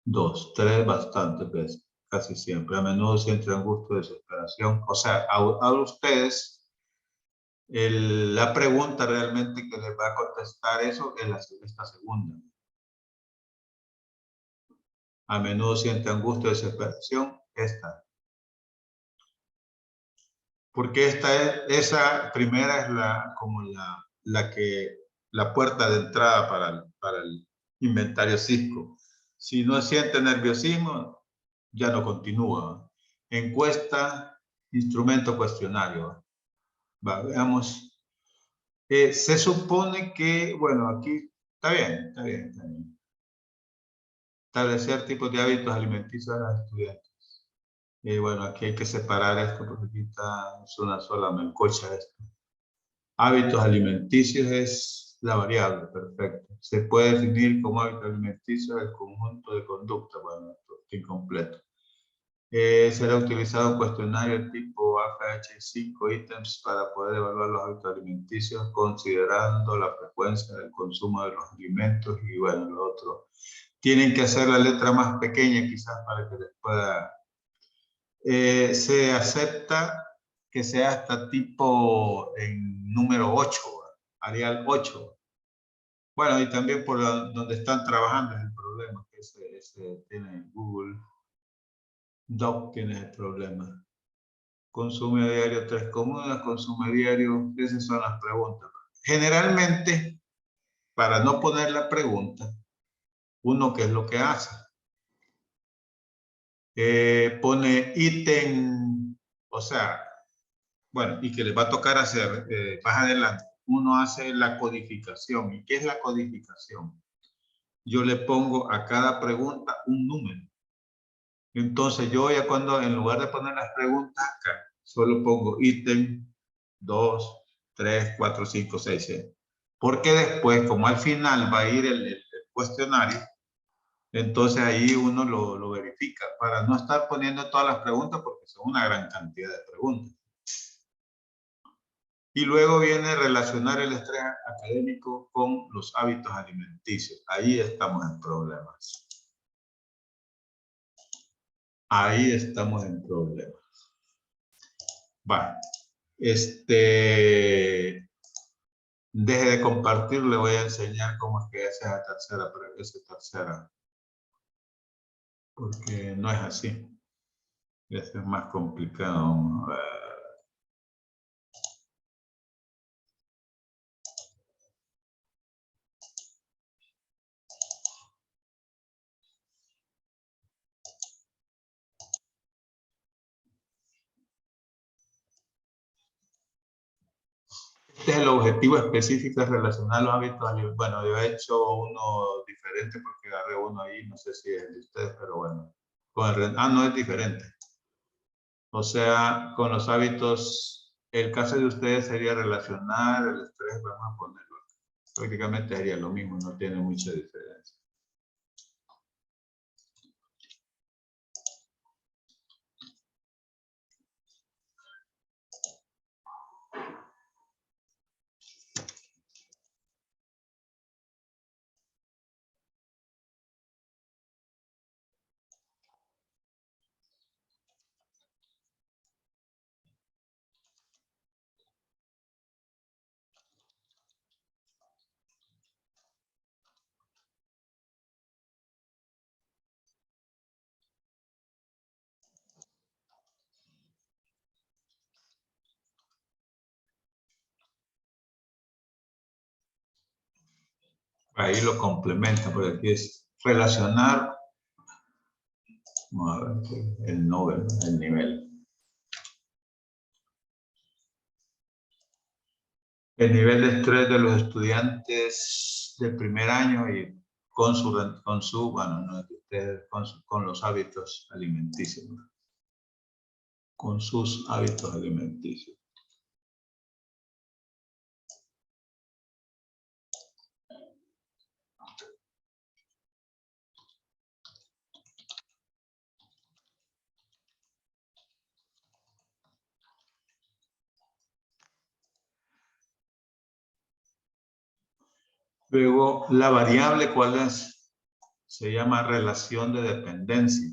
2, 3, bastantes veces, casi siempre. A menudo sienten angustia, desesperación. O sea, a ustedes, la pregunta realmente que les va a contestar eso es esta segunda. A menudo siente angustia, desesperación, esta. Porque esa primera es como la puerta de entrada para el inventario Cisco. Si no siente nerviosismo, ya no continúa. Encuesta, instrumento, cuestionario. Va, veamos. Se supone que, bueno, aquí está bien, está bien, está bien. Establecer tipos de hábitos alimenticios de los estudiantes. Bueno, aquí hay que separar esto porque aquí es una sola melcocha esto. Hábitos alimenticios es la variable, perfecto. Se puede definir como hábito alimenticio el conjunto de conducta, bueno, esto está incompleto. Será utilizado un cuestionario tipo AFH 5 ítems para poder evaluar los hábitos alimenticios considerando la frecuencia del consumo de los alimentos y bueno, lo otro. Tienen que hacer la letra más pequeña quizás para que les pueda... se acepta que sea hasta tipo en número 8, Arial 8. Bueno, y también por donde están trabajando es el problema, que ese tiene Google Doc, tiene el problema. Consume a diario 3 comunas, consume a diario, esas son las preguntas. Generalmente, para no poner la pregunta, uno, ¿qué es lo que hace? Pone ítem, o sea, bueno, y que les va a tocar hacer más adelante. Uno hace la codificación. ¿Y qué es la codificación? Yo le pongo a cada pregunta un número. Entonces yo ya cuando, en lugar de poner las preguntas acá, solo pongo ítem 2, 3, 4, 5, 6, 7. Porque después, como al final va a ir el cuestionario, entonces ahí uno lo verifica para no estar poniendo todas las preguntas porque son una gran cantidad de preguntas. Y luego viene relacionar el estrés académico con los hábitos alimenticios. Ahí estamos en problemas. Ahí estamos en problemas. Vale. Deje de compartir, le voy a enseñar cómo es que hace esa tercera. Porque no es así. Eso es más complicado. Vamos a ver. Este es el objetivo específico de relacionar los hábitos alimenticios. Bueno, yo he hecho uno diferente porque agarré uno ahí, no sé si es el de ustedes, pero bueno. No es diferente. O sea, con los hábitos, el caso de ustedes sería relacionar el estrés, vamos a ponerlo. Prácticamente sería lo mismo, no tiene mucha diferencia. Ahí lo complementa, porque aquí es relacionar, vamos a ver, el nivel. El nivel de estrés de los estudiantes del primer año y con los hábitos alimenticios. Con sus hábitos alimenticios. Luego, la variable, ¿cuál es? Se llama relación de dependencia.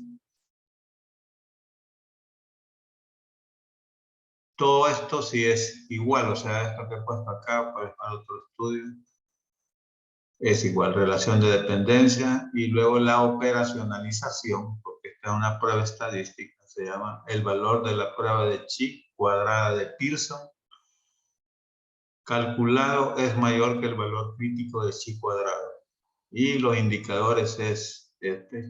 Todo esto sí es igual, o sea, esto que he puesto acá para otro estudio. Es igual, relación de dependencia. Y luego la operacionalización, porque esta es una prueba estadística, se llama el valor de la prueba de Chi cuadrada de Pearson. Calculado es mayor que el valor crítico de Chi cuadrado. Y los indicadores es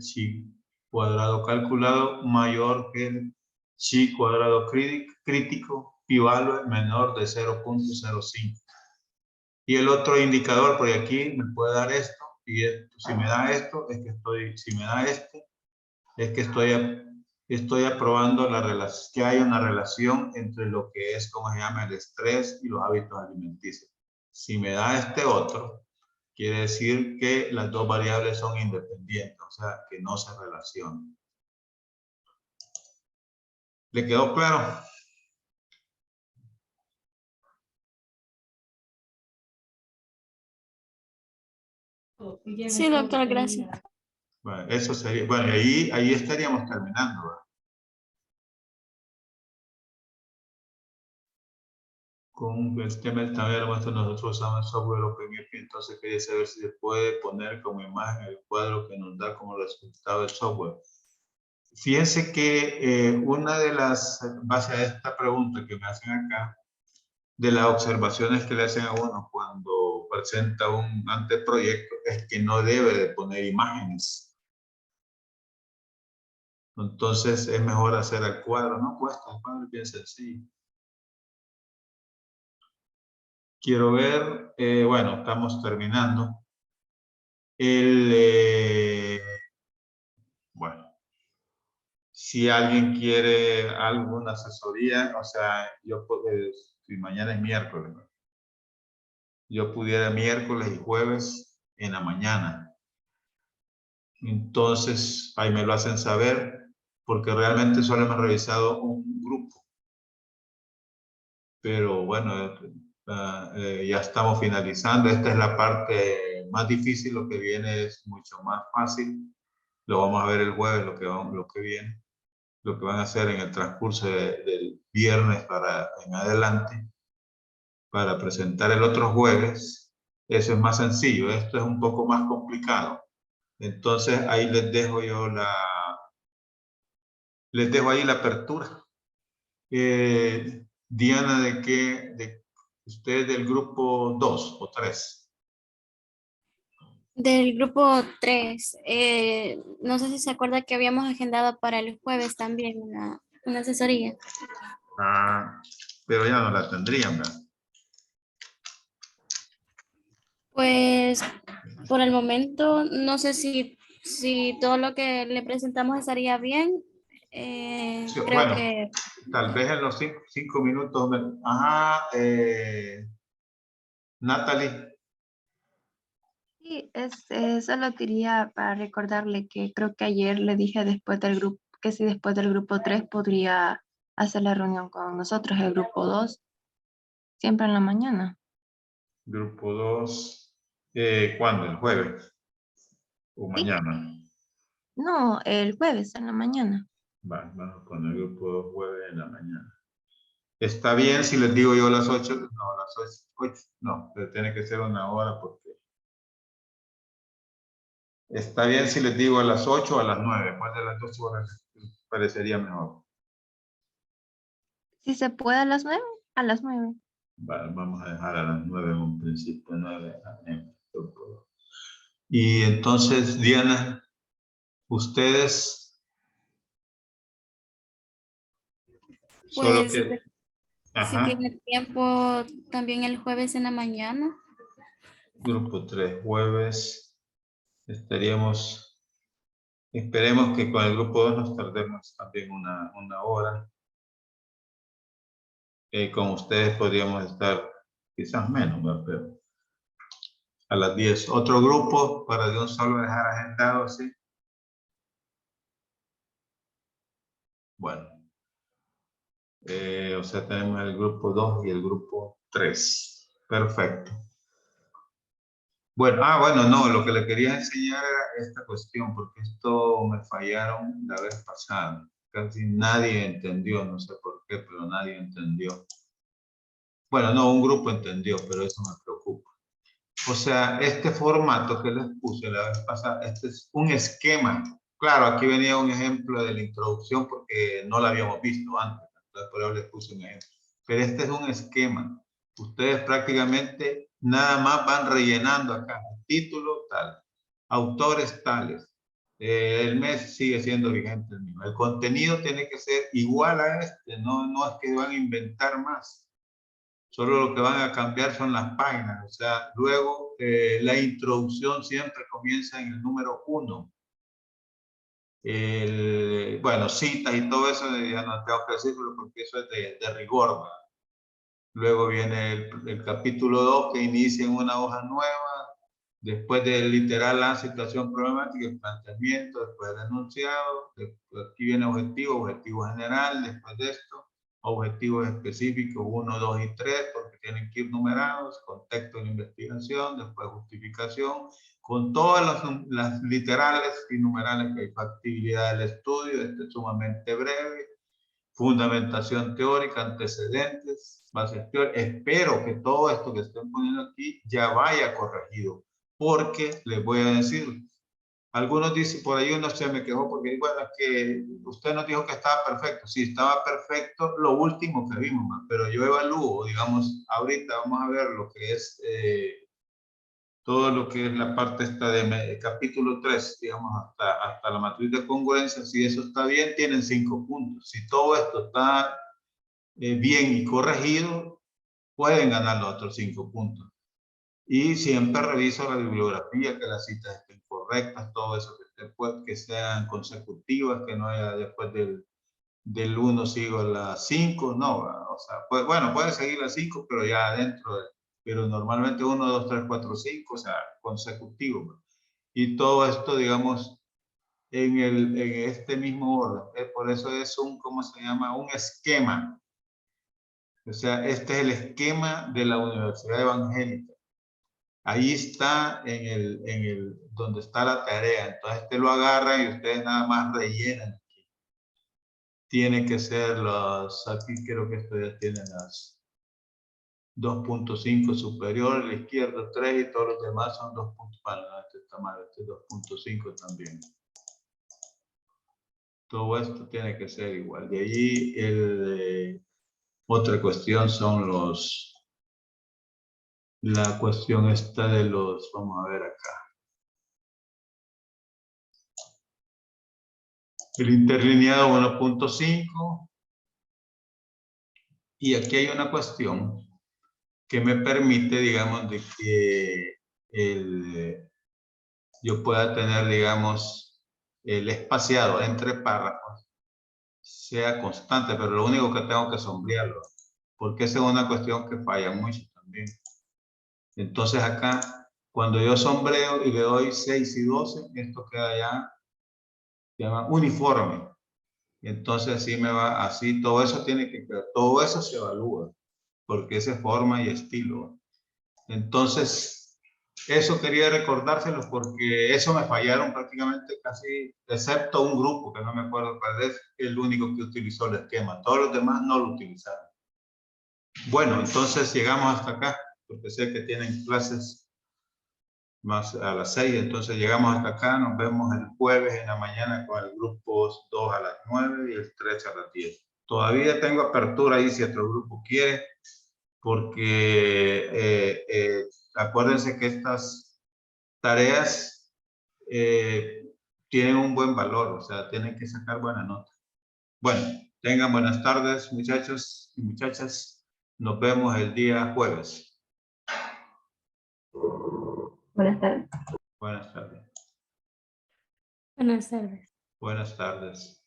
Chi cuadrado calculado mayor que el Chi cuadrado crítico, pi-value menor de 0.05. Y el otro indicador, porque aquí me puede dar esto, y esto, si me da esto, es que si me da este, es que estoy aprobando que hay una relación entre lo que es, ¿cómo se llama?, el estrés y los hábitos alimenticios. Si me da este otro, quiere decir que las dos variables son independientes, o sea, que no se relacionan. ¿Le quedó claro? Sí, doctor, gracias. Bueno, eso sería, bueno, ahí estaríamos terminando, ¿verdad? con el tema del también nosotros usamos software OpenMP, entonces quería saber si se puede poner como imagen el cuadro que nos da como resultado del software. Fíjense que una de las bases a esta pregunta que me hacen acá, de las observaciones que le hacen a uno cuando presenta un anteproyecto, es que no debe de poner imágenes. Entonces es mejor hacer el cuadro, no cuesta, el cuadro es bien sencillo. Quiero ver, bueno, estamos terminando. Bueno, si alguien quiere alguna asesoría, o sea, yo puedo, si mañana es miércoles, ¿no? Yo pudiera miércoles y jueves en la mañana. Entonces, ahí me lo hacen saber, porque realmente solo hemos revisado un grupo. Pero bueno, ya estamos finalizando. Esta es la parte más difícil, lo que viene es mucho más fácil. Lo vamos a ver el jueves, lo que viene, lo que van a hacer en el transcurso del viernes para en adelante, para presentar el otro jueves. Eso es más sencillo, esto es un poco más complicado. Entonces ahí les dejo ahí la apertura. Diana, de usted del grupo 2 o 3. Del grupo 3, no sé si se acuerda que habíamos agendado para el jueves también una asesoría. Ah, pero ya no la tendrían, ¿verdad? Pues por el momento no sé si todo lo que le presentamos estaría bien. Sí, Creo bueno, que tal vez en los 5 minutos. Ajá, Natalie. Sí, solo quería para recordarle que creo que ayer le dije después del grupo, que si después del grupo 3 podría hacer la reunión con nosotros, el grupo 2 siempre en la mañana. Grupo 2. ¿Cuándo? ¿El jueves? ¿O ¿Sí? mañana? No, el jueves en la mañana. Vamos con el grupo 2 jueves en la mañana. ¿Está bien si les digo yo a las 8? No, a las 8. No, pero tiene que ser una hora porque... ¿Está bien si les digo a las 8 o a las 9? ¿Cuál de las 2 horas les parecería mejor? Si se puede a las 9, a las 9. Vamos a dejar a las 9 en un principio, 9 a.m. Y entonces, Diana, ustedes solo pues que... si Ajá, tiene tiempo también el jueves en la mañana. grupo 3 jueves, estaríamos... Esperemos que con el grupo 2 nos tardemos también una hora. Con ustedes podríamos estar quizás menos, ¿verdad? Pero a las 10. Otro grupo para de un solo dejar agendado, ¿sí? Bueno, o sea, tenemos el grupo 2 y el grupo 3. Perfecto. Bueno, bueno, no, lo que le quería enseñar era esta cuestión, porque esto me fallaron la vez pasada. Casi nadie entendió, no sé por qué, pero nadie entendió. Bueno, no, un grupo entendió, pero eso me preocupa. O sea, este formato que les puse la vez pasada, este es un esquema. Claro, aquí venía un ejemplo de la introducción porque no la habíamos visto antes, entonces por eso les puse un ejemplo. Pero este es un esquema. Ustedes prácticamente nada más van rellenando acá. Título tal, autores tales. El mes sigue siendo vigente el mismo. El contenido tiene que ser igual a este, no es que van a inventar más. Solo lo que van a cambiar son las páginas. O sea, luego la introducción siempre comienza en el número 1. Bueno, citas y todo eso ya no tengo que decirlo porque eso es de rigor, ¿verdad? Luego viene el capítulo 2 que inicia en una hoja nueva. Después del literal la situación problemática, el planteamiento, después el enunciado, después aquí viene objetivo general, después de esto, objetivos específicos 1, 2 y 3, porque tienen que ir numerados, contexto de la investigación, después justificación, con todas las literales y numerales que hay, factibilidad del estudio, este es sumamente breve, fundamentación teórica, antecedentes, bases teóricas. Espero que todo esto que estoy poniendo aquí ya vaya corregido, porque les voy a decir, algunos dicen, por ahí uno se me quejó porque, bueno, es que usted nos dijo que estaba perfecto. Sí, estaba perfecto lo último que vimos, pero yo evalúo, digamos, ahorita vamos a ver lo que es todo lo que es la parte esta de capítulo 3, digamos, hasta la matriz de congruencia. Si eso está bien, tienen 5 puntos. Si todo esto está bien y corregido, pueden ganar los otros 5 puntos. Y siempre reviso la bibliografía, que las citas estén correctas, todo eso, que sean consecutivas, que no haya después del 1 sigo a las 5, no, o sea, pues, bueno, puede seguir las 5, pero ya adentro, pero normalmente 1, 2, 3, 4, 5, o sea, consecutivo. Y todo esto, digamos, en este mismo orden. Por eso es un, ¿cómo se llama? Un esquema. O sea, este es el esquema de la Universidad Evangélica. Ahí está donde está la tarea. Entonces, te lo agarra y ustedes nada más rellenan. Tiene que ser aquí creo que esto ya tiene las 2.5 superior, la izquierda 3 y todos los demás son 2 puntos. Bueno, este está mal, este 2.5 también. Todo esto tiene que ser igual. De allí, otra cuestión son la cuestión esta de vamos a ver acá. El interlineado 1.5. Y aquí hay una cuestión que me permite, digamos, de que yo pueda tener, digamos, el espaciado entre párrafos sea constante, pero lo único que tengo que sombrearlo, porque esa es una cuestión que falla mucho también. Entonces acá, cuando yo sombreo y le doy 6 y 12, esto queda ya, se llama uniforme. Entonces así me va, así todo eso tiene que quedar, todo eso se evalúa, porque esa es forma y estilo. Entonces, eso quería recordárselos porque eso me fallaron prácticamente casi, excepto un grupo que no me acuerdo cuál es, el único que utilizó el esquema. Todos los demás no lo utilizaron. Bueno, entonces llegamos hasta acá, porque sé que tienen clases más a las 6, entonces llegamos hasta acá, nos vemos el jueves en la mañana con el grupo 2 a las 9 y el 3 a las 10. Todavía tengo apertura ahí si otro grupo quiere, porque acuérdense que estas tareas tienen un buen valor, o sea, tienen que sacar buena nota. Bueno, tengan buenas tardes, muchachos y muchachas. Nos vemos el día jueves. Buenas tardes. Buenas tardes. Buenas tardes. Buenas tardes.